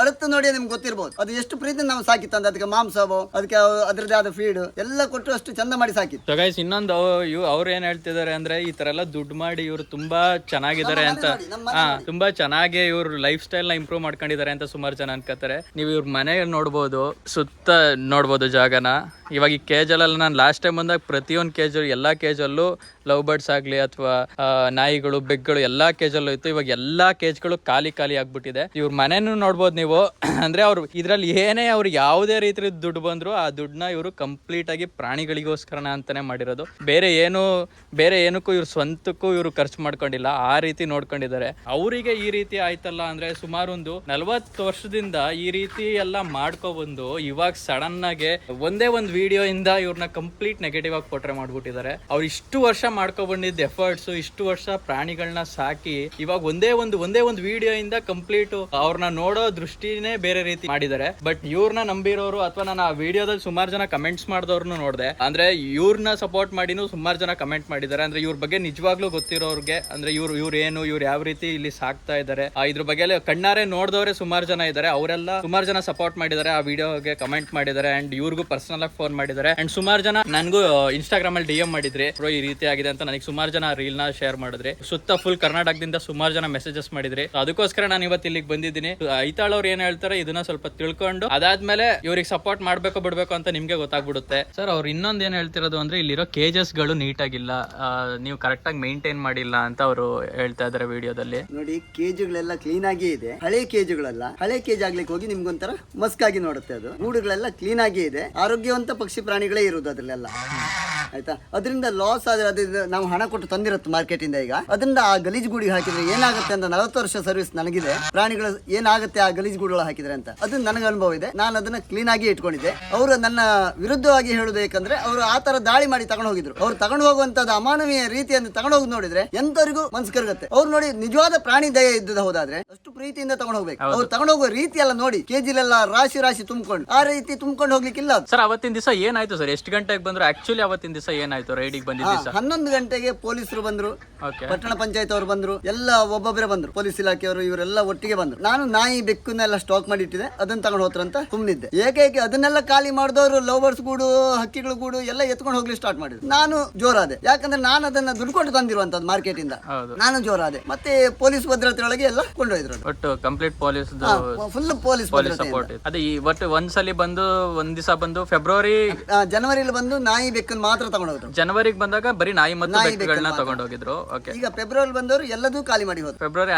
ಅಳತ್ತು ನೋಡಿ ನಿಮ್ಗೆ ಗೊತ್ತಿರಬಹುದು ಅದು ಎಷ್ಟು ಪ್ರೀತಿಯಿಂದ ನಾವು ಸಾಕಿತ್ತಂತ. ಅದಕ್ಕೆ ಮಾಂಸವೋ ಅದಕ್ಕೆ ಅದರದ್ದೇ ಆದ ಫೀಡ್ ಎಲ್ಲ ಕೊಟ್ಟು ಅಷ್ಟು ಚಂದ ಮಾಡಿ ಸಾಕಿತ್ತು. ಸೊ ಗೈಸ್, ಇನ್ನೊಂದು ಅವ್ರು ಏನ್ ಹೇಳ್ತಿದ್ದಾರೆ ಅಂದ್ರೆ ಈ ತರ ಎಲ್ಲ ದುಡ್ಡು ಮಾಡಿ ಇವ್ರು ತುಂಬಾ ಚೆನ್ನಾಗಿದ್ದಾರೆ ಅಂತ, ತುಂಬಾ ಚೆನ್ನಾಗಿ ಇವ್ರ ಲೈಫ್ ಸ್ಟೈಲ್ ನ ಇಂಪ್ರೂವ್ ಮಾಡ್ಕೊಂಡಿದ್ದಾರೆ ಅಂತ ಸುಮಾರು ಜನ ಅನ್ಕೋತಾರೆ. ನೀವು ಇವ್ರ ಮನೆ ನೋಡ್ಬೋದು, ಸುತ್ತ ನೋಡ್ಬೋದು ಜಾಗನ. ಇವಾಗ ಈ ಕೇಜಲ್ಲೆಲ್ಲ ನಾನು ಲಾಸ್ಟ್ ಟೈಮ್ ಬಂದಾಗ ಪ್ರತಿಯೊಂದು ಕೇಜ್ ಎಲ್ಲಾ ಕೇಜಲ್ಲೂ ಲವ್ ಬರ್ಡ್ಸ್ ಆಗ್ಲಿ ಅಥವಾ ನಾಯಿಗಳು, ಬೆಗ್ಗಳು ಎಲ್ಲಾ ಕೇಜಲ್ಲೂ ಇತ್ತು. ಇವಾಗ ಎಲ್ಲಾ ಕೇಜ್ಗಳು ಖಾಲಿ ಆಗ್ಬಿಟ್ಟಿದೆ. ಇವ್ರ ಮನೆನೂ ನೋಡ್ಬೋದು ನೀವು. ಅಂದ್ರೆ ಅವ್ರು ಇದ್ರಲ್ಲಿ ಏನೇ ಅವ್ರಿಗೆ ಯಾವುದೇ ರೀತಿ ದುಡ್ಡು ಬಂದ್ರು ಆ ದುಡ್ಡನ್ನ ಇವರು ಕಂಪ್ಲೀಟ್ ಆಗಿ ಪ್ರಾಣಿಗಳಿಗೋಸ್ಕರನ ಅಂತಾನೆ ಮಾಡಿರೋದು. ಬೇರೆ ಏನಕ್ಕೂ ಇವ್ರ ಸ್ವಂತಕ್ಕೂ ಇವರು ಖರ್ಚು ಮಾಡ್ಕೊಂಡಿಲ್ಲ. ಆ ರೀತಿ ನೋಡ್ಕೊಂಡಿದ್ದಾರೆ. ಅವರಿಗೆ ಈ ರೀತಿ ಆಯ್ತಲ್ಲ ಅಂದ್ರೆ ಸುಮಾರು ಒಂದು 40 ವರ್ಷದಿಂದ ಈ ರೀತಿ ಎಲ್ಲ ಮಾಡ್ಕೊಬಂದು ಇವಾಗ ಸಡನ್ ಆಗಿ ಒಂದೇ ಒಂದು ವಿಡಿಯೋ ಇಂದ ಇವ್ರನ್ನ ಕಂಪ್ಲೀಟ್ ನೆಗೆಟಿವ್ ಆಗಿ ಪೋಟ್ರೆ ಮಾಡ್ಬಿಟ್ಟಿದ್ದಾರೆ. ಅವ್ರು ಇಷ್ಟು ವರ್ಷ ಮಾಡ್ಕೊಬಂದಿದ್ದ ಎಫರ್ಟ್ಸ್, ಇಷ್ಟು ವರ್ಷ ಪ್ರಾಣಿಗಳನ್ನ ಸಾಕಿ ಇವಾಗ ಒಂದೇ ಒಂದು ವಿಡಿಯೋ ಇಂದ ಕಂಪ್ಲೀಟ್ ಅವ್ರನ್ನ ನೋಡೋ ದೃಷ್ಟಿನೇ ಬೇರೆ ರೀತಿ ಮಾಡಿದ್ದಾರೆ. ಬಟ್ ಇವ್ರನ್ನ ನಂಬಿರೋರು ಅಥವಾ ನಾನು ಆ ವಿಡಿಯೋದಲ್ಲಿ ಸುಮಾರು ಜನ ಕಮೆಂಟ್ಸ್ ಮಾಡಿದವ್ರನ್ನು ನೋಡಿದೆ. ಅಂದ್ರೆ ಇವ್ರನ್ನ ಸಪೋರ್ಟ್ ಮಾಡಿನೂ ಸುಮಾರು ಜನ ಕಮೆಂಟ್ ಮಾಡಿದ್ದಾರೆ. ಅಂದ್ರೆ ಇವ್ರ ಬಗ್ಗೆ ನಿಜವಾಗ್ಲೂ ಗೊತ್ತಿರೋರ್ಗೆ, ಅಂದ್ರೆ ಇವ್ರು ಯಾವ ರೀತಿ ಇಲ್ಲಿ ಸಾಕ್ತಾ ಇದ್ದಾರೆ ಇದ್ರ ಬಗ್ಗೆ ಕಣ್ಣಾರೆ ನೋಡಿದವರೇ ಸುಮಾರು ಜನ ಇದ್ದಾರೆ. ಅವರೆಲ್ಲ ಸುಮಾರು ಜನ ಸಪೋರ್ಟ್ ಮಾಡಿದ್ದಾರೆ, ಆ ವಿಡಿಯೋಗೆ ಕಮೆಂಟ್ ಮಾಡಿದ್ದಾರೆ. ಅಂಡ್ ಇವ್ರಿಗೂ ಪರ್ಸನಲ್ ಆಗಿ ಫೋನ್ ಮಾಡಿದ್ದಾರೆ. ಅಂಡ್ ಸುಮಾರು ಜನ ನನಗೂ ಇನ್ಸ್ಟಾಗ್ರಾಮ್ ಅಲ್ಲಿ DM ಮಾಡಿದ್ರಿ, ಬ್ರೋ ಈ ರೀತಿ ಆಗಿದೆ ಅಂತ. ನನಗೆ ಸುಮಾರು ಜನ ರೀಲ್ ನ ಶೇರ್ ಮಾಡಿದ್ರಿ. ಸುತ್ತ ಫುಲ್ ಕರ್ನಾಟಕದಿಂದ ಸುಮಾರು ಜನ ಮೆಸೇಜಸ್ ಮಾಡಿದ್ರಿ. ಅದಕ್ಕೋಸ್ಕರ ನಾನು ಇವತ್ತು ಇಲ್ಲಿಗೆ ಬಂದಿದ್ದೀನಿ. ಐತಾಳ್ ಅವ್ರು ಏನ್ ಹೇಳ್ತಾರೆ ಇದನ್ನ ಸ್ವಲ್ಪ ತಿಳ್ಕೊಂಡು ಅದಾದ್ಮೇಲೆ ಇವ್ರಿಗೆ ಸಪೋರ್ಟ್ ಮಾಡ್ಬೇಕು ಬಿಡ್ಬೇಕು ಅಂತ ನಿಮ್ಗೆ ಗೊತ್ತಾಗ್ಬಿಡುತ್ತೆ. ಸರ್ ಅವ್ರು ಇನ್ನೊಂದ್ ಏನ್ ಹೇಳ್ತಿರೋದು ಅಂದ್ರೆ ಇಲ್ಲಿರೋ ಕೇಜಸ್ ಗಳು ನೀಟಾಗಿಲ್ಲ, ನೀವು ಕರೆಕ್ಟ್ ಆಗಿ ಮೇಂಟೈನ್ ಮಾಡಿಲ್ಲ ಅಂತ ಅವರು ಹೇಳ್ತಾ ಇದಾರೆ ವಿಡಿಯೋದಲ್ಲಿ. ನೋಡಿ, ಕೇಜುಗಳೆಲ್ಲ ಕ್ಲೀನ್ ಆಗಿ ಇದೆ. ಹಳೆ ಕೇಜುಗಳಲ್ಲ. ಹಳೆ ಕೇಜ್ ಆಗ್ಲಿಕ್ಕೆ ಹೋಗಿ ನಿಮ್ಗೊಂಥರ ಮಸ್ಕಾಗಿ ನೋಡುತ್ತೆ. ಅದು ಗೂಡುಗಳೆಲ್ಲ ಕ್ಲೀನ್ ಆಗಿ ಇದೆ. ಆರೋಗ್ಯವಂತ ಪಕ್ಷಿ ಪ್ರಾಣಿಗಳೇ ಇರುವುದು ಅದ್ರಲ್ಲೆಲ್ಲ. ಆಯ್ತಾ? ಅದರಿಂದ ಲಾಸ್ ಆದ್ರೆ ಅದು ನಾವು ಹಣ ಕೊಟ್ಟು ತಂದಿರತ್ತೆ ಮಾರ್ಕೆಟ್ ಇಂದ. ಈಗ ಅದರಿಂದ ಆ ಗಲೀಜ್ ಗೂಡಿಗೆ ಹಾಕಿದ್ರೆ ಏನಾಗುತ್ತೆ ಅಂತ 40 ವರ್ಷ ಸರ್ವಿಸ್ ನನಗಿದೆ. ಪ್ರಾಣಿಗಳು ಏನಾಗುತ್ತೆ ಆ ಗಲೀಜ್ ಗೂಡುಗಳು ಹಾಕಿದ್ರೆ ಅಂತ ಅದು ನನಗೆ ಅನುಭವ ಇದೆ. ನಾನು ಅದನ್ನ ಕ್ಲೀನ್ ಆಗಿ ಇಟ್ಕೊಂಡಿದ್ದೆ. ಅವರು ನನ್ನ ವಿರುದ್ಧವಾಗಿ ಹೇಳುದು ಯಾಕಂದ್ರೆ ಅವರು ಆ ತರ ದಾಳಿ ಮಾಡಿ ತಗೊಂಡು ಹೋಗಿದ್ರು. ಅವ್ರು ತಗೊಂಡು ಹೋಗುವಂತದ್ದು ಅಮಾನವೀಯ ರೀತಿಯನ್ನು ತಗೊಂಡು ಹೋಗಿ ನೋಡಿದ್ರೆ ಎಂತವರಿಗೂ ಮನ್ಸು ಕರಗುತ್ತೆ. ಅವ್ರು ನೋಡಿ ನಿಜವಾದ ಪ್ರಾಣಿ ದಯ ಇದ್ದದ ಹೋದಾದ್ರೆ ಅಷ್ಟು ಪ್ರೀತಿಯಿಂದ ತಗೊಂಡು ಹೋಗ್ಬೇಕು. ಅವ್ರು ತಗೊಂಡು ಹೋಗುವ ರೀತಿ ಎಲ್ಲ ನೋಡಿ, ಕೇಜಿಲೆಲ್ಲ ರಾಶಿ ತುಂಬಿಕೊಂಡು ಆ ರೀತಿ ತುಂಬಿಕೊಂಡು ಹೋಗ್ಲಿಕ್ಕಿಲ್ಲ. ಸರ್ ಅವತ್ತಿನ ದಿವಸ ಏನಾಯ್ತು ಸರ್? ಎಷ್ಟು ಗಂಟೆಗೆ ಬಂದ್ರು? ಆಕ್ಚುಲಿ ಅವತ್ತಿನ ದಿವಸ ಏನಾಯ್ತು? ರೈಡಿಗೆ ಬಂದಿದ್ದ ದಿವಸ 11 ಗಂಟೆಗೆ ಪೊಲೀಸರು ಬಂದ್ರು, ಪಟ್ಟಣ ಪಂಚಾಯತ್ ಅವರು ಬಂದ್ರು, ಎಲ್ಲ ಒಬ್ಬೊಬ್ಬರೇ ಬಂದ್ರು. ಪೊಲೀಸ್ ಇಲಾಖೆಯವರು ಇವರೆಲ್ಲ ಒಟ್ಟಿಗೆ ಬಂದ್ರು. ನಾನು ನಾಯಿ ಬೆಕ್ಕನ್ನೆಲ್ಲ ಸ್ಟಾಕ್ ಮಾಡಿ ಇಟ್ಟಿದೆ, ಅದನ್ನ ತಗೊಂಡು ಹೋತ್ರ ಅಂತ ಸುಮ್ಮನಿದ್ದೆ. ಏಕೈಕೆ ಅದನ್ನೆಲ್ಲ ಖಾಲಿ ಮಾಡಿದವರು ಲವ್ ಬರ್ಡ್ಸ್ ಗೂಡು, ಹಕ್ಕಿಗಳ ಗೂಡು ಎಲ್ಲ ಎತ್ಕೊಂಡು ಹೋಗ್ಲಿ ಸ್ಟಾರ್ಟ್ ಮಾಡಿದ್ರು. ನಾನು ಜೋರಾದೆ, ಯಾಕಂದ್ರೆ ನಾನು ಅದನ್ನ ದುಡ್ಕೊಂಡು ತಂದಿರುವಂತದ್ದು ಮಾರ್ಕೆಟ್ ಇಂದ. ನಾನು ಜೋರಾದೆ. ಮತ್ತೆ ಪೊಲೀಸ್ ಭದ್ರತೆ ಒಳಗೆ ಎಲ್ಲ ಕೊಂಡೊಯ್ದ್ರು. ಒಟ್ಟು complete police full police support. ಅದೇ ಒಟ್ಟು ಒಂದ್ಸಲಿ ಬಂದು ಒಂದ್ ದಿವಸ ಬಂದು ಜನವರಿಲಿ ಬಂದು ನಾಯಿ ಬೆಕ್ಕನ್ನು ಮಾತ್ರ ತಗೊಂಡು ಹೋದ್ರು. ಜನವರಿಗೆ ಬಂದಾಗ ಬರೀ ನಾಯಿ ಮತ್ತು ಬೆಕ್ಕುಗಳನ್ನ ತಗೊಂಡು ಹೋಗಿದ್ರು. ಈಗ ಫೆಬ್ರವರಿ ಬಂದವರು ಎಲ್ಲದೂ ಖಾಲಿ ಮಾಡಿ ಹೋದ್ರು. ಫೆಬ್ರವರಿ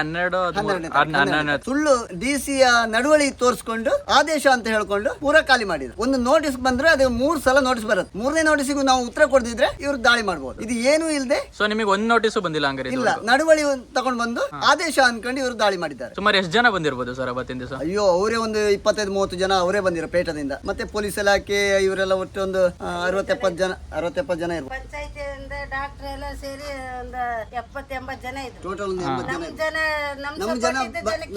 12 ಸುಳ್ಳು ಡಿಸಿಯ ನಡುವಳಿ ತೋರಿಸ್ಕೊಂಡು ಆದೇಶ ಅಂತ ಹೇಳ್ಕೊಂಡು ಪೂರಾ ಖಾಲಿ ಮಾಡಿದ್ರು. ಒಂದು ನೋಟಿಸ್ ಬಂದ್ರೆ ಅದು 3 ಸಲ ನೋಟಿಸ್ ಬರುತ್ತೆ. 3ನೇ ನೋಟಿಸ್ಗೂ ನಾವು ಉತ್ತರ ಕೊಡದಿದ್ರೆ ಇವ್ರು ದಾಳಿ ಮಾಡಬಹುದು. ಇದು ಏನೂ ಇಲ್ಲದೆ. ಸೊ ನಿಮಗೆ ಒಂದು ನೋಟಿಸ್ ಬಂದಿಲ್ಲ ಹಂಗಾರೆ? ಇಲ್ಲ, ನಡುವಳಿ ತಗೊಂಡು ಬಂದು ಆದೇಶ ಅನ್ಕೊಂಡು ಇವರು ದಾಳಿ ಮಾಡಿದ್ದಾರೆ. ಸುಮಾರು ಎಷ್ಟು ಜನ ಬಂದಿರಬಹುದು ಸರ್ ಅವತ್ತಿನ ದಿವಸ? ಅಯ್ಯೋ, ಅವರೇ ಒಂದು 25-30 ಜನ ಅವರೇ ಬಂದಿರೋ ಪೇಟದಿಂದ. ಮತ್ತೆ ಪೊಲೀಸ್ ಇಲಾಖೆ ಇವರೆಲ್ಲ ಒಟ್ಟು ಒಂದು 60-70 ಜನ ಇರ್ಬೋದು. ಪಂಚಾಯತಿಯಿಂದ ಡಾಕ್ಟರ್ ಎಲ್ಲ ಸೇರಿ ಒಂದು 70-80 ಜನ ಇದ್ರು. ಟೋಟಲ್ 80 ಜನ ನಮ್ಮ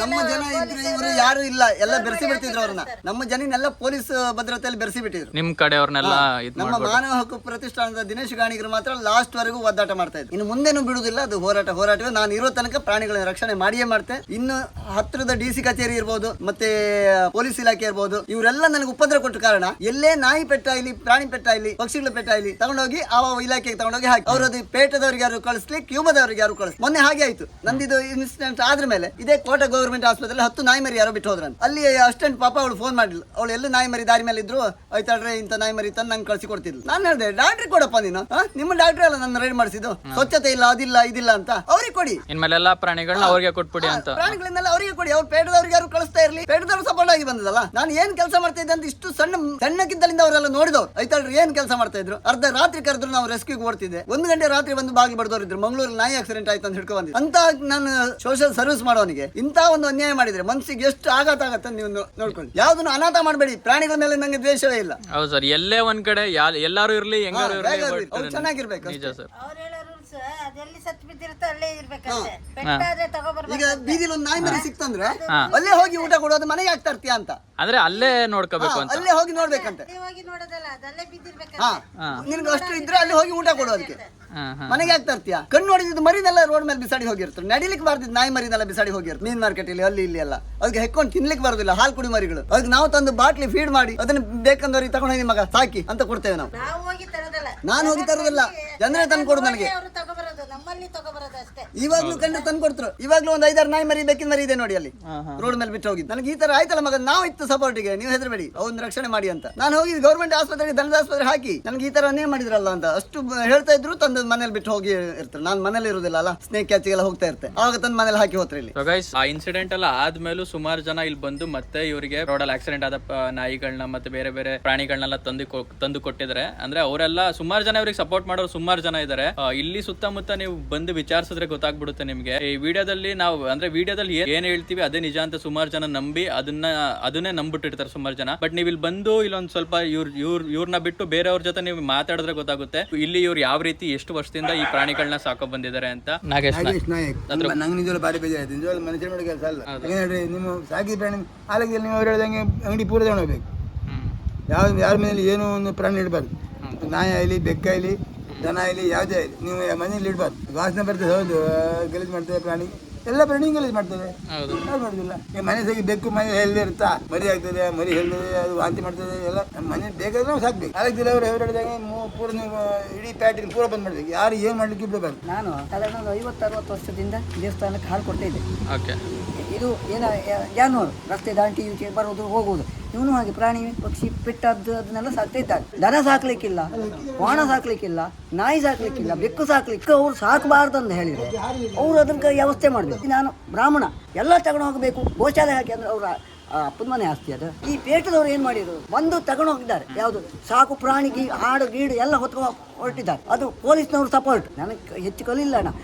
ನಮ್ಮ ಜನ ಇದ್ರು ಇವರು ಯಾರು ಇಲ್ಲ, ಎಲ್ಲ ಬೆರೆಸಿ ಬಿಡ್ತಿದ್ರು ಅವ್ರನ್ನ. ನಮ್ಮ ಜನನೆಲ್ಲ ಪೊಲೀಸ್ ಭದ್ರತೆಯಲ್ಲಿ ಬೆರೆಸಿ ಬಿಟ್ಟಿದ್ರು. ನಿಮ್ ಕಡೆಯವ್ರನ್ನೆಲ್ಲ ನಮ್ಮ ಮಾನವ ಹಕ್ಕು ಪ್ರತಿಷ್ಠಾನದ ದಿನೇಶ್ ಗಾಣಿಗರು ಮಾತ್ರ ಲಾಸ್ಟ್ ವರೆಗೂ ಒದ್ದಾಟ ಮಾಡ್ತಾ ಇದ್ರು. ಇನ್ನು ಮುಂದೇನು ಬಿಡುದಿಲ್ಲ, ಅದು ಹೋರಾಟವೇ. ನಾನು ಇರೋ ತನಕ ಪ್ರಾಣಿಗಳ ರಕ್ಷಣೆ ಮಾಡಿಯೇ ಮಾಡ್ತೇನೆ. ಇನ್ನು ಹತ್ತಿರದ DC ಕಚೇರಿ ಇರ್ಬೋದು, ಮತ್ತೆ ಪೊಲೀಸ್ ಇಲಾಖೆ ಇರ್ಬೋದು, ಇವರೆಲ್ಲ ನನಗೆ ಉಪದ್ರ ಕೊಟ್ಟ ಕಾರಣ ಎಲ್ಲೇ ನಾಯಿ ಪೆಟ್ಟಾಗ್ಲಿ, ಪ್ರಾಣಿ ಪೆಟ್ಟಾಗ್ಲಿ, ಪಕ್ಷಿಗಳ ಪೆಟ್ಟಾಗ್ಲಿ ತಗೊಂಡೋಗಿ ಆ ಇಲಾಖೆಗೆ ತಗೊಂಡೋಗಿ ಹಾಕಿ ಅವ್ರದ್ದು ಪೇಟದವ್ರಿಗೆ ಯಾರು ಕಳಿಸ್ಲಿ, ಕ್ಯೂಬದವ್ರಿಗೆ ಯಾರು ಕಳಿಸ್. ಮೊನ್ನೆ ಹಾಗೆ ಆಯ್ತು. ನಂದಿದು ಇನ್ಸಿಡೆಂಟ್ ಆದ್ರ ಮೇಲೆ ಇದೇ ಕೋಟ ಗವರ್ಮೆಂಟ್ ಆಸ್ಪತ್ರೆ 10 ನಾಯಿ ಮರಿ ಯಾರೋ ಬಿಟ್ಟು ಹೋದ್ರಂತ. ಅಲ್ಲಿ ಅಷ್ಟೆಂಟ್ ಪಾಪ ಅವಳು ಫೋನ್ ಮಾಡಿಲ್ಲ. ಅವಳು ಎಲ್ಲ ನಾಯಿ ಮರಿ ದಾರಿ ಮೇಲೆ ಇದ್ರು, ಆಯ್ತಾಳ್ರೆ ಇಂಥ ನಾಯಿ ಮರಿ ತಂದು ನಂಗೆ ಕಳ್ಸಿ ಕೊಡ್ತಿದ್ಲು. ನಾನು ಹೇಳಿದೆ, ಡಾಕ್ಟ್ರಿ ಕೊಡಪ್ಪ ನೀನು, ನಿಮ್ಮ ಡಾಕ್ಟ್ರಿ ಅಲ್ಲ ನನ್ನ ರೈಡ್ ಮಾಡಿಸಿದ್ದು, ಸ್ವಚ್ಛತೆ ಇಲ್ಲ, ಅದಿಲ್ಲ ಇದಿಲ್ಲ ಅಂತ ಅವ್ರಿಗೆ ಕೊಡಿ. ಇನ್ಮೇಲೆಲ್ಲ ಪ್ರಾಣಿಗಳನ್ನ ಅವ್ರಿಗೆ ಕೊಟ್ಬಿಡಿ ಅಂತ. ಪ್ರಾಣಿಗಳನ್ನೆಲ್ಲ ಅವರಿಗೆ ಕೊಡಿ. ಅವ್ರು ಪೇಟದವ್ರಿಗೆ ಯಾರು ಕಳಿಸ್ತಾ ಇರ್ಲಿ, ಪೇಟದವ್ರು ಸಪೋರ್ಟ್ ಆಗಿ ಬಂದದಲ್ಲ. ನಾನು ಏನ್ ಕೆಲಸ ಮಾಡ್ತಾ ಇದ್ದೆ ಅಂತ ಇಷ್ಟು ಸಣ್ಣಕ್ಕಿದ್ದಲ್ಲಿಂದ ಅವರೆಲ್ಲ ನೋಡಿದವ್ರು. ಆಯ್ತಾಳ್ರಿ ಏನ್ ಕೆಲಸ ಮಾಡ್ತಾ ಇದ್ರು. ಅರ್ಧ ರಾತ್ರಿ ಕರೆದ್ರು ನಾವು ರೆಸ್ಕ್ಯೂಗೆ ಓಡ್ತಿದ್ದೆ. 1 ಗಂಟೆ ರಾತ್ರಿ ಬಂದು ಬಾಗಿಲು ಬಡ್ದವ್ರು ಇದ್ರು. ಮಂಗಳೂರಲ್ಲಿ ನಾಯಿ ಆಕ್ಸಿಡೆಂಟ್ ಆಯ್ತು ಅಂತ ಹಿಡ್ಕೊ ಬಂದಿದ್ದೆ. ಅಂತ ನಾನು ಸೋಷಿಯಲ್ ಸರ್ವಿಸ್ ಮಾಡೋನಿಗೆ ಇಂತ ಒಂದು ಅನ್ಯಾಯ ಮಾಡಿದ್ರೆ ಮನಸ್ಸಿಗೆ ಎಷ್ಟು ಆಘಾತ ಆಗತ್ತೆ ನೀವು ನೋಡ್ಕೊಳ್ಳಿ. ಯಾವ್ದನ್ನು ಅನಾಥ ಮಾಡಬೇಡಿ. ಪ್ರಾಣಿಗಳ ಮೇಲೆ ನಂಗೆ ದ್ವೇಷವೇ ಇಲ್ಲ. ಹೌದು ಸರ್, ಎಲ್ಲೇ ಒಂದ್ ಕಡೆ ಎಲ್ಲಾರು ಇರ್ಲಿ, ಹೆಂಗಾರು ಇರ್ಲಿ, ಅವ್ರು ಚೆನ್ನಾಗಿರ್ಬೇಕು. ನಿಜ ಸರ್. ಅವ್ರು ಹೇಳೋ ರೂಲ್ಸ್ ಅದೆಲ್ಲಿ ಸತ್ ಬಿದ್ದಿರುತ್ತೋ ಅಲ್ಲೇ ಇರ್ಬೇಕಂತೆ. ಪೆಟ್ಟಾದ್ರೆ ತಗೋಬರ್ಬೇಕು. ಈಗ ಬೀದಿಲಿ ಒಂದು ನಾಯಿ ಮರಿ ಸಿಕ್ತಂದ್ರೆ ಅಲ್ಲೇ ಹೋಗಿ ಊಟ ಕೊಡೋದು, ಮನೆಗೆ ಆಗ್ತಾ ಇರ್ತೀಯ ಅಂತ. ಅಂದ್ರೆ ಅಲ್ಲೇ ನೋಡ್ಕೋಬೇಕು ಅಂತ. ಅಲ್ಲೇ ಹೋಗಿ ನೋಡ್ಬೇಕಂತೆ. ಅಲ್ಲಿ ಹೋಗಿ ನೋಡೋದಲ್ಲ, ಅದಲ್ಲೇ ಬಿದ್ದಿರ್ಬೇಕಂತೆ. ನಿನ್ಗೆ ಅಷ್ಟು ಇದ್ರೆ ಅಲ್ಲಿ ಹೋಗಿ ಊಟ ಕೊಡೋದಕ್ಕೆ. ಮನೆಗೆ ಆಗ್ತಾ ಇರ್ತೀಯ. ಕಣ್ಣು ನೋಡಿದ್ದು ಮರಿನೆಲ್ಲ ರೋಡ್ ಮೇಲೆ ಬಿಸಾಡಿ ಹೋಗಿರ್ತಾರೆ. ನಡಿಲಿಕ್ಕೆ ಬಾರ್ದಿದ್ದು ನಾಯಿ ಮರಿನೆಲ್ಲ ಬಿಸಾಡಿ ಹೋಗಿರ್ತಾರೆ. ಮೀನ್ ಮಾರ್ಕೆಟ್ ಅಲ್ಲಿ ಅಲ್ಲಿ ಇಲ್ಲಿ ಎಲ್ಲ ಅದಕ್ಕೆ ಹೆಕ್ಕೊಂಡು ತಿನ್ಲಿಕ್ಕೆ ಬರೋದಿಲ್ಲ. ಹಾಲು ಕುಡಿ ಮರಿಗಳು ಅದಕ್ಕೆ ನಾವು ತಂದು ಬಾಟ್ಲಿ ಫೀಡ್ ಮಾಡಿ ಅದನ್ನ ಬೇಕಂದವ್ರಿಗೆ ತಗೊಂಡೋಗಿ ಮಗ ಸಾಕಿ ಅಂತ ಕೊಡ್ತೇವೆ ನಾವು. ನಾವು ಹೋಗಿ ತರೋದಲ್ಲ, ನಾನು ಹೋಗಿ ತರೋದಿಲ್ಲ, ಜನರೇ ತಂದು ಕೊಡು ನನಗೆ. ಅವರು ತಗೋಬರೋದು, ನಮ್ಮಲ್ಲಿ ತಗೋಬರೋದು ಅಷ್ಟೇ. ಇವಾಗ್ಲೂ ಕಂಡು ತಂದು ಕೊಡ್ತಾರೆ. ಇವಾಗ್ಲೂ ಒಂದು 5-6 ನಾಯಿ ಮರಿ ಬೇಕಿನ ಮರಿ ಇದೆ ನೋಡಿ ಅಲ್ಲಿ ರೋಡ್ ಮೇಲೆ ಬಿಟ್ಟು ಹೋಗಿದ್ದು. ನನಗೆ ಈ ತರ ಆಯ್ತಲ್ಲ ಮಗ, ನಾವು ಇತ್ತು ಸಪೋರ್ಟಿಗೆ, ನೀವು ಹೆದರಬೇಡಿ, ಅವ್ನ ರಕ್ಷಣೆ ಮಾಡಿ ಅಂತ. ನಾನು ಹೋಗಿ ಗೌರ್ಮೆಂಟ್ ಆಸ್ಪತ್ರೆಗೆ, ಧನದ ಆಸ್ಪತ್ರೆ ಹಾಕಿ ನನಗೆ ಈ ತರ ಅನ್ಯಾಯ ಮಾಡಿದ್ರಲ್ಲ ಅಂತ ಅಷ್ಟು ಹೇಳ್ತಾ ಇದ್ರು. ತಂದು ಮನೇಲಿ ಬಿಟ್ಟು ಹೋಗಿ ಇರ್ತಾರೆ. ನಾನು ಮನೇಲಿ ಇರುದಿಲ್ಲ ಅಲ್ಲ, ಸ್ನೇಕ್ ಕ್ಯಾಚಿಗೆಲ್ಲ ಹೋಗ್ತಾ ಇರ್ತೇನೆ. ಆವಾಗ ತಂದು ಮನೇಲಿ ಹಾಕಿ ಹೋತ್ರ ಇಲ್ಲಿ. ಆ ಇನ್ಸಿಡೆಂಟ್ ಎಲ್ಲ ಆದ್ಮೇಲೂ ಸುಮಾರು ಜನ ಇಲ್ಲಿ ಬಂದು ಮತ್ತೆ ಇವರಿಗೆ ರೋಡಲ್ಲಿ ಆಕ್ಸಿಡೆಂಟ್ ಆದ ನಾಯಿಗಳನ್ನ ಮತ್ತೆ ಬೇರೆ ಬೇರೆ ಪ್ರಾಣಿಗಳನ್ನೆಲ್ಲ ತಂದು ಕೊಟ್ಟಿದ್ದಾರೆ. ಅಂದ್ರೆ ಅವರೆಲ್ಲ ಸುಮಾರು ಜನ ಇವ್ರಿಗೆ ಸಪೋರ್ಟ್ ಮಾಡೋರು ಸುಮಾರು ಜನ ಇದ್ದಾರೆ. ಇಲ್ಲಿ ಸುತ್ತಮುತ್ತ ನೀವು ಬಂದು ವಿಚಾರಿಸಿದ್ರೆ ಗೊತ್ತಾಗ್ಬಿಡುತ್ತೆ ನಿಮ್ಗೆ. ಈ ವಿಡಿಯೋದಲ್ಲಿ ನಾವು ಅಂದ್ರೆ ವಿಡಿಯೋದಲ್ಲಿ ಏನ್ ಹೇಳ್ತೀವಿ ಅದೇ ನಿಜ ಅಂತ ಸುಮಾರು ಜನ ನಂಬಿ ಅದನ್ನೇ ನಂಬಿಟ್ಟಿರ್ತಾರೆ ಸುಮಾರು ಜನ. ಬಟ್ ನೀವು ಇಲ್ಲಿ ಬಂದು ಇಲ್ಲೊಂದ್ ಸ್ವಲ್ಪ ಇವ್ರನ್ನ ಬಿಟ್ಟು ಬೇರೆಯವ್ರ ಜೊತೆ ನೀವು ಮಾತಾಡಿದ್ರೆ ಗೊತ್ತಾಗುತ್ತೆ ಇಲ್ಲಿ ಇವ್ರು ಯಾವ ರೀತಿ ಎಷ್ಟು ವರ್ಷದಿಂದ ಈ ಪ್ರಾಣಿಗಳನ್ನ ಸಾಕೋ ಬಂದಿದ್ದಾರೆ ಅಂತ. ನಾಗೇಶ್ ನಾಯಕ್ ನಂಗೆ ನಿಜವಲ್ಲ ಭಾರಿ ಬೇಜಾರಾಯ್ತು. ನಿಜವಲ್ಲ ಮನುಷ್ಯ ಮಾಡೋ ಕೆಲಸ ಅಲ್ಲ. ಯಾಕಂದ್ರೆ ನಿಮ್ಮ ಸಾಕಿ ಪ್ರಾಣಿ ಆಲಕ್ಕೆ ನೀವು ಅವ್ರು ಹೇಳ್ದಂಗೆ ಅಂಗಡಿ ಪೂರ ತಗೊಂಡೋಗ್ಬೇಕು. ಯಾರ ಮನೇಲಿ ಏನೋ ಒಂದು ಪ್ರಾಣಿ ಇಡಬಾರ್ದು. ನಾಯಿ ಆಗಲಿ, ಬೆಕ್ಕಾಗಲಿ, ದನ ಆಗಲಿ, ಯಾವುದೇ ಆಗಲಿ ನೀವು ಮನೇಲಿ ಇಡಬಾರ್ದು. ವಾಸನೆ ಬರ್ತದೆ. ಹೌದು, ಗಲೀಜು ಮಾಡ್ತೇವೆ ಪ್ರಾಣಿ, ಎಲ್ಲ ಪ್ರಾಣಿ ಗಲೀಜು ಮಾಡ್ತೇವೆ. ಯಾರು ಮಾಡೋದಿಲ್ಲ. ಮನೆ ಸಾಕಿ ಬೆಕ್ಕು ಮನೆ ಹೆಲ್ದಿ ಇರುತ್ತಾ, ಮರಿ ಆಗ್ತದೆ, ಮರಿ ಹೆಲ್ತದೆ, ಅದು ವಾಂತಿ ಮಾಡ್ತದೆ ಎಲ್ಲ. ನಮ್ಮ ಮನೆ ಬೇಕಾದ್ರೆ ನಾವು ಸಾಕ್ಬೇಕು. ಅದಕ್ಕೆ ಅವ್ರು ಹೇಳಿದಾಗ ಪೂರ ನೀವು ಇಡೀ ಪ್ಯಾಟಿನ ಪೂರ ಬಂದ್ ಮಾಡ್ಬೇಕು. ಯಾರು ಏನು ಮಾಡ್ಲಿಕ್ಕೆ ಬಿಡಬಾರ್ದು. ನಾನು ಸಾಧಾರಣ 50-60 ವರ್ಷದಿಂದ ದೇವಸ್ಥಾನಕ್ಕೆ ಹಾಲು ಕೊಡ್ತಾ ಇದ್ದೆ. ಓಕೆ, ಇದು ಜಾನುವಾರು ರಸ್ತೆ ದಾಟಿ ಬರೋದು ಹೋಗುವುದು. ಇವನು ಹಾಗೆ ಪ್ರಾಣಿ ಪಕ್ಷಿ ಪೆಟ್ಟದ್ದು ಅದನ್ನೆಲ್ಲ ಸಾಕ್ತಾ ಇದ್ದಾರೆ. ದನ ಸಾಕ್ಲಿಕ್ಕಿಲ್ಲ, ವಾಣ ಸಾಕ್ಲಿಕ್ಕಿಲ್ಲ, ನಾಯಿ ಸಾಕ್ಲಿಕ್ಕಿಲ್ಲ, ಬೆಕ್ಕು ಸಾಕ್ಲಿಕ್ಕೆ ಅವ್ರು ಸಾಕಬಾರ್ದು ಅಂತ ಹೇಳಿದ್ರು. ಅವ್ರು ಅದಕ್ಕೆ ವ್ಯವಸ್ಥೆ ಮಾಡಬೇಕು. ನಾನು ಬ್ರಾಹ್ಮಣ, ಎಲ್ಲ ತಗೊಂಡು ಹೋಗಬೇಕು, ಗೋಶಾಲೆ ಹಾಕಿ ಅಂದ್ರೆ ಅವ್ರ ಅಪ್ಪನ ಮನೆ ಆಸ್ತಿ ಅದು. ಈ ಪೇಟದವ್ರು ಏನು ಮಾಡಿದ್ರು, ಒಂದು ತಗೊಂಡು ಹೋಗಿದ್ದಾರೆ. ಯಾವುದು ಸಾಕು ಪ್ರಾಣಿ ಹಾಡು ಗೀಡು ಎಲ್ಲ ಹೊತ್ಕೊಂಡು ಹೊರಟಿದ್ದಾರೆ. ಅದು ಪೊಲೀಸ್ನವ್ರು ಸಪೋರ್ಟ್. ನನಗೆ ಹೆಚ್ಚು ಕಲಿಲ್ಲ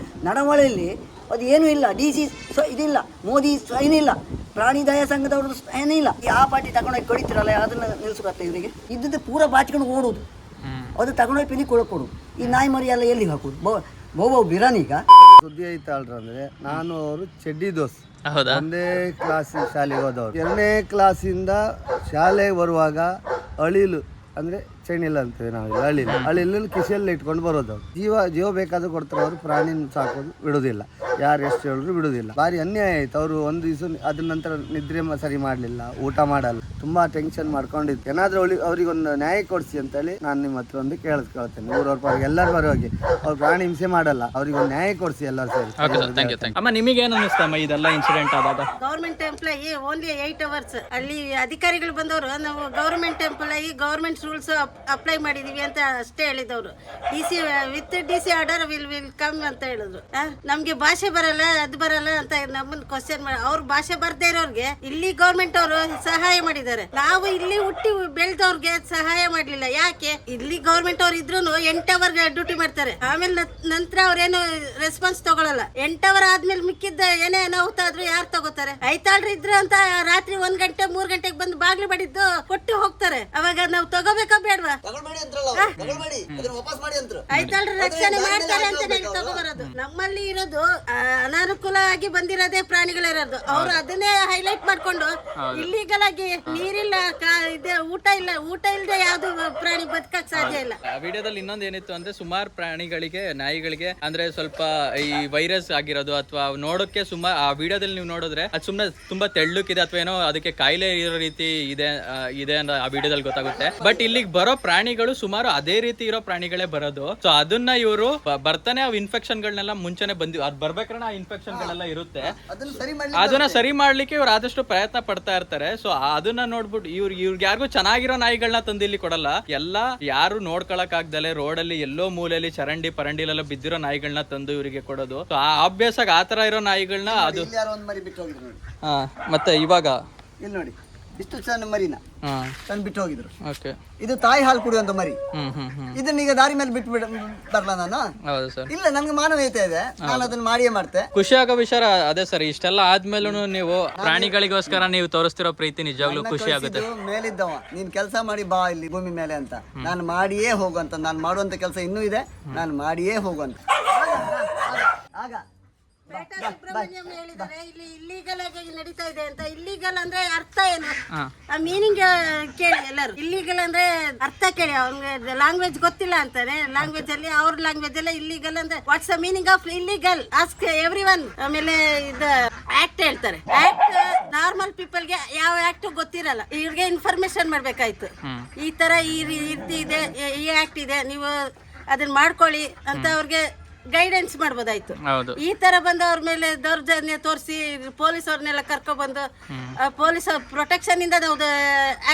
ನಡವಳಿಯಲ್ಲಿ ಅದು ಏನೂ ಇಲ್ಲ. DC ಇದಿಲ್ಲ, ಮೋದಿ ಸೈನ್ ಇಲ್ಲ, ಪ್ರಾಣಿ ದಯಾ ಸಂಘದವ್ರದ್ದು ಸೈನ್ ಇಲ್ಲ. ಆ ಪಾರ್ಟಿ ತಗೊಂಡೋಗಿ ಕೊಡಿತಿರಲ್ಲ ಅದನ್ನ ನಿಲ್ಸ್ಕೊತ್ತೆ ಇವರಿಗೆ. ಇದ್ದದ್ದು ಪೂರ ಬಾಚ್ಕೊಂಡು ಓಡೋದು, ಅದು ತಗೊಂಡೋಗಿ ಪಿಲಿ ಕೊಡು. ಈ ನಾಯಿ ಮರಿ ಎಲ್ಲ ಎಲ್ಲಿ ಹಾಕೋದು? ಬೋಬೋ ಬಿರಾನೀಗ ಸುದ್ದಿ ಐತಾಳ್ರ ಅಂದ್ರೆ ನಾನು ಅವರು ಚೆಡ್ಡಿ ದೋಸ್. ಹೌದಾ? 1ನೇ ಕ್ಲಾಸ್ ಶಾಲೆಗೆ ಹೋದವ್ರು. 2ನೇ ಕ್ಲಾಸಿಂದ ಶಾಲೆಗೆ ಬರುವಾಗ ಅಳಿಲು ಅಂದ್ರೆ ಚಣಿಲ್ ಅಂತೀವಿ ನಾವು. ಅಳಿಲು ಕಿಸೆಯಲ್ಲಿ ಇಟ್ಕೊಂಡು ಬರೋದು. ಜೀವ ಬೇಕಾದ್ರೂ ಕೊಡ್ತಾರೆ. ಅವರು ಪ್ರಾಣಿನ ಸಾಕೋದು ಬಿಡುದಿಲ್ಲ. ಯಾರು ಎಷ್ಟು ಹೇಳಿದ್ರು ಬಿಡುದಿಲ್ಲ. ಭಾರಿ ಅನ್ಯಾಯ ಆಯ್ತು. ಅವರು ಒಂದು ದಿವಸ ಅದ್ರ ನಂತರ ನಿದ್ರೆ ಸರಿ ಮಾಡ್ಲಿಲ್ಲ, ಊಟ ಮಾಡಲ್ಲ, ತುಂಬಾ ಟೆನ್ಷನ್ ಮಾಡ್ಕೊಂಡಿದ್ದು. ಏನಾದ್ರೂ ಅವ್ರಿಗೊಂದು ನ್ಯಾಯ ಕೊಡಿಸಿ ಅಂತೇಳಿ ನಾನು ನಿಮ್ಮ ಹತ್ರ ಒಂದು ಕೇಳ್ತೇನೆ. ಊರವ್ರ ಪರವಾಗಿ ಎಲ್ಲರ ಪರವಾಗಿ. ಅವ್ರು ಪ್ರಾಣಿ ಹಿಂಸೆ ಮಾಡಲ್ಲ, ಅವ್ರಿಗೊಂದು ನ್ಯಾಯ ಕೊಡಿಸಿ ಎಲ್ಲರೂ ಸೇರಿ. ಅಮ್ಮ ನಿಮಗೆ ಏನು ಅನಿಸ್ತಮ್ಮ ಇದೆಲ್ಲ ಇನ್ಸಿಡೆಂಟ್ ಆದಾಗ? Government employee only 8 hours. ಅಲ್ಲಿ ಅಧಿಕಾರಿಗಳು ಬಂದವರು ನಾವು government employee, government rules apply ಮಾಡಿದೀವಿ ಅಂತ ಅಷ್ಟೇ ಹೇಳಿದವರು. DC ಆರ್ಡರ್ ವಿಲ್ ಕಮ್ ಅಂತ ಹೇಳಿದ್ರು. ನಮ್ಗೆ ಭಾಷೆ ಬರಲ್ಲ, ಅದು ಬರಲ್ಲ ಅಂತ ನಮ್ಮನ್ನ ಕ್ವಶನ್ ಮಾಡಿ, ಅವ್ರ ಭಾಷೆ ಬರ್ದೇ ಇರೋರ್ಗೆ ಇಲ್ಲಿ ಗೌರ್ಮೆಂಟ್ ಅವರು ಸಹಾಯ ಮಾಡಿದ್ದಾರೆ. ನಾವು ಇಲ್ಲಿ ಹುಟ್ಟಿ ಬೆಳೆದವ್ರಿಗೆ ಸಹಾಯ ಮಾಡ್ಲಿಲ್ಲ. ಯಾಕೆ? ಇಲ್ಲಿ ಗೌರ್ಮೆಂಟ್ ಅವ್ರು ಇದ್ರು 8 ಅವರ್ ಡ್ಯೂಟಿ ಮಾಡ್ತಾರೆ. ಆಮೇಲೆ ನಂತರ ಅವ್ರೇನು ರೆಸ್ಪಾನ್ಸ್ ತಗೊಳಲ್ಲ. 8 ಅವರ್ ಆದ್ಮೇಲೆ ಮಿಕ್ಕಿದ್ದ ಏನೇ ಅನಾಹುತ ಆದ್ರೂ ಯಾರು ತಗೋತಾರೆ? ಐತಾಳ್ರು ಇದ್ರು ಅಂತ ರಾತ್ರಿ 1 ಗಂಟೆ 3 ಗಂಟೆಗೆ ಬಂದು ಬಾಗ್ಲು ಬಡಿದ್ದು ಕೊಟ್ಟು ಹೋಗ್ತಾರೆ. ಅವಾಗ ನಾವು ತಗೋಬೇಕಾ ಬೇಡವಾ? ಅಲ್ವಾ? ತಗೊಳ್ಬೇಡಿ ಅಂತ್ರಲ್ಲ, ತಗೊಳ್ಬೇಡಿ ಅದನ್ನ ವಾಪಸ್ ಮಾಡಿ ಅಂದ್ರು. ಐತಾಳ್ರ ರಕ್ಷಣೆ ಮಾಡ್ತಾರೆ ಅಂತ ಹೇಳಿ ತಗೋಬರೋದು. ನಮ್ಮಲ್ಲಿ ಇರೋದು ಅನಾನುಕೂಲ ಆಗಿ ಬಂದಿರೋದೇ ಪ್ರಾಣಿಗಳಿರೋದು. ಅವ್ರು ಅದನ್ನೇ ಹೈಲೈಟ್ ಮಾಡ್ಕೊಂಡು ಇಲ್ಲಿಗಲ್ ಆಗಿ ನೀರಿಲ್ಲ, ಊಟ ಇಲ್ಲದೆ ಯಾವ್ದು ಪ್ರಾಣಿ ಬದುಕಕ್ ಸಾಧ್ಯ ಇಲ್ಲ. ವಿಡಿಯೋದಲ್ಲಿ ಇನ್ನೊಂದು ಏನಿತ್ತು ಅಂದ್ರೆ ಸುಮಾರು ಪ್ರಾಣಿಗಳಿಗೆ, ನಾಯಿಗಳಿಗೆ ಅಂದ್ರೆ ಸ್ವಲ್ಪ ಈ ವೈರಸ್ ಆಗಿರೋದು ಅಥವಾ ನೋಡೋಕೆ ಸುಮಾರು ಆ ವಿಡಿಯೋದಲ್ಲಿ ನೀವು ನೋಡಿದ್ರೆ ಅದು ಸುಮ್ಮನೆ ತುಂಬಾ ತೆಳ್ಳಕ್ಕಿದೆ ಅಥವಾ ಏನೋ ಅದಕ್ಕೆ ಕಾಯಿಲೆ ಇರೋ ರೀತಿ ಇದೆ ಅಂತ ಆ ವಿಡಿಯೋದಲ್ಲಿ ಗೊತ್ತಾಗುತ್ತೆ. ಬಟ್ ಇಲ್ಲಿಗೆ ಬರೋ ಪ್ರಾಣಿಗಳು ಸುಮಾರು ಅದೇ ರೀತಿ ಇರೋ ಪ್ರಾಣಿಗಳೇ ಬರೋದು. ಸೊ ಅದನ್ನ ಇವರು ಬರ್ತಾನೆ ಆ ಇನ್ಫೆಕ್ಷನ್ ಗಳನ್ನೆಲ್ಲ ಮುಂಚೆನೆ ಬಂದಿ ಅದ್ ಬರ್ಬೇಕಾದ್ರೆ ಆ ಇನ್ಫೆಕ್ಷನ್ ಗಳೆಲ್ಲ ಇರುತ್ತೆ. ಅದನ್ನ ಸರಿ ಮಾಡ್ಲಿಕ್ಕೆ ಇವ್ರು ಆದಷ್ಟು ಪ್ರಯತ್ನ ಪಡ್ತಾ ಇರ್ತಾರೆ. ಸೊ ಅದನ್ನ ನೋಡ್ಬಿಟ್ಟು ಇವ್ರಿಗೆ ಯಾರಿಗೂ ಚೆನ್ನಾಗಿರೋ ನಾಯಿಗಳನ್ನ ತಂದು ಇಲ್ಲಿ ಕೊಡಲ್ಲ. ಎಲ್ಲ ಯಾರು ನೋಡ್ಕೊಳಕ್ ಆಗ್ದಲೆ ರೋಡಲ್ಲಿ ಎಲ್ಲೋ ಮೂಲೆಯಲ್ಲಿ ಚರಂಡಿ ಪರಂಡಿಲೆಲ್ಲ ಬಿದ್ದಿರೋ ನಾಯಿಗಳನ್ನ ತಂದು ಇವರಿಗೆ ಕೊಡೋದು. ಸೊ ಆ ಅಭ್ಯಾಸಕ್ಕೆ ಆತರ ಇರೋ ನಾಯಿಗಳನ್ನ ಅದು ಯಾರೋ ಒಂದ್ ಮರಿ ಬಿಟ್ಟು ಹೋಗಿದ್ರು ನೋಡಿ. ಮತ್ತೆ ಇವಾಗ ಇಲ್ಲಿ ನೋಡಿ, ಇಷ್ಟು ಸಣ್ಣ ಮರಿನ ತಂದು ಬಿಟ್ಟು ಹೋಗಿದ್ರು. ಓಕೆ, ಇದು ತಾಯಿ ಹಾಲು ಕುಡಿಯುವಂತ ಮರಿ. ಹ್ಮ್ ಇದನ್ನ ಈಗ ದಾರಿ ಮೇಲೆ ಬಿಟ್ಟು ಬರಲ್ಲ ನಾನು. ಹೌದು ಸರ್. ಇಲ್ಲ, ನನ್ಗೆ ಮಾನವೀಯತೆ ಇದೆ, ನಾನು ಅದನ್ನ ಮಾಡಿಯೇ ಮಾಡ್ತೆ. ಖುಷಿ ಆಗೋ ವಿಚಾರ ಅದೇ ಸರ್. ಇಷ್ಟೆಲ್ಲ ಆದ್ಮೇಲೂ ನೀವು ಪ್ರಾಣಿಗಳಿಗೋಸ್ಕರ ನೀವು ತೋರಿಸ್ತಿರೋ ಪ್ರೀತಿ ನಿಜವಾಗ್ಲೂ ಖುಷಿ ಆಗುತ್ತೆ. ಮೇಲಿದ್ದವ ನೀನ್ ಕೆಲಸ ಮಾಡಿ ಬಾ ಇಲ್ಲಿ ಭೂಮಿ ಮೇಲೆ ಅಂತ, ನಾನು ಮಾಡಿಯೇ ಹೋಗುವಂತ, ನಾನು ಮಾಡುವಂತ ಕೆಲಸ ಇನ್ನೂ ಇದೆ, ನಾನು ಮಾಡಿಯೇ ಹೋಗುವಂತ. ಆಗ ಬೇಟ ಸುಬ್ರಹ್ಮಣ್ಯಂ ಹೇಳಿದ್ದಾರೆ ಇಲ್ಲಿ ಇಲ್ಲಿಗಲ್ ಆಗಿ ನಡೀತಾ ಇದೆ ಅಂತ. ಇಲ್ಲಿಗಲ್ ಅಂದ್ರೆ ಅರ್ಥ ಏನು, ಆ ಮೀನಿಂಗ್ ಕೇಳಿ ಎಲ್ಲರೂ. ಇಲ್ಲಿಗಲ್ ಅಂದ್ರೆ ಅರ್ಥ ಕೇಳಿ. ಅವ್ನಿಗೆ ಲ್ಯಾಂಗ್ವೇಜ್ ಗೊತ್ತಿಲ್ಲ ಅಂತಾನೆ. ಲ್ಯಾಂಗ್ವೇಜ್ ಅಲ್ಲಿ ಅವ್ರ ಲ್ಯಾಂಗ್ವೇಜ್ ಅಲ್ಲೇ ಇಲ್ಲಿಗಲ್ ಅಂದ್ರೆ what's the meaning of illegal, ask every one. ಆಮೇಲೆ ಇದು ಆಕ್ಟ್ ಹೇಳ್ತಾರೆ. ಆಕ್ಟ್ ನಾರ್ಮಲ್ ಪೀಪಲ್ಗೆ ಯಾವ ಆಕ್ಟ್ ಗೊತ್ತಿರಲ್ಲ, ಇವ್ರಿಗೆ ಇನ್ಫಾರ್ಮೇಶನ್ ಮಾಡ್ಬೇಕಾಯ್ತು. ಈ ತರ ಈ ರೀತಿ ಇದೆ, ಈ ಆಕ್ಟ್ ಇದೆ, ನೀವು ಅದನ್ನ ಮಾಡ್ಕೊಳ್ಳಿ ಅಂತ ಅವ್ರಿಗೆ ಗೈಡೆನ್ಸ್ ಮಾಡ್ಬೋದಾಯ್ತು. ಈ ತರ ಬಂದು ಅವ್ರ ಮೇಲೆ ದೌರ್ಜನ್ಯ ತೋರಿಸಿ ಪೊಲೀಸ್ ಅವ್ರನ್ನೆಲ್ಲ ಕರ್ಕೊಬಂದು ಪೊಲೀಸ್ ಪ್ರೊಟೆಕ್ಷನ್ ಇಂದ ನಾವು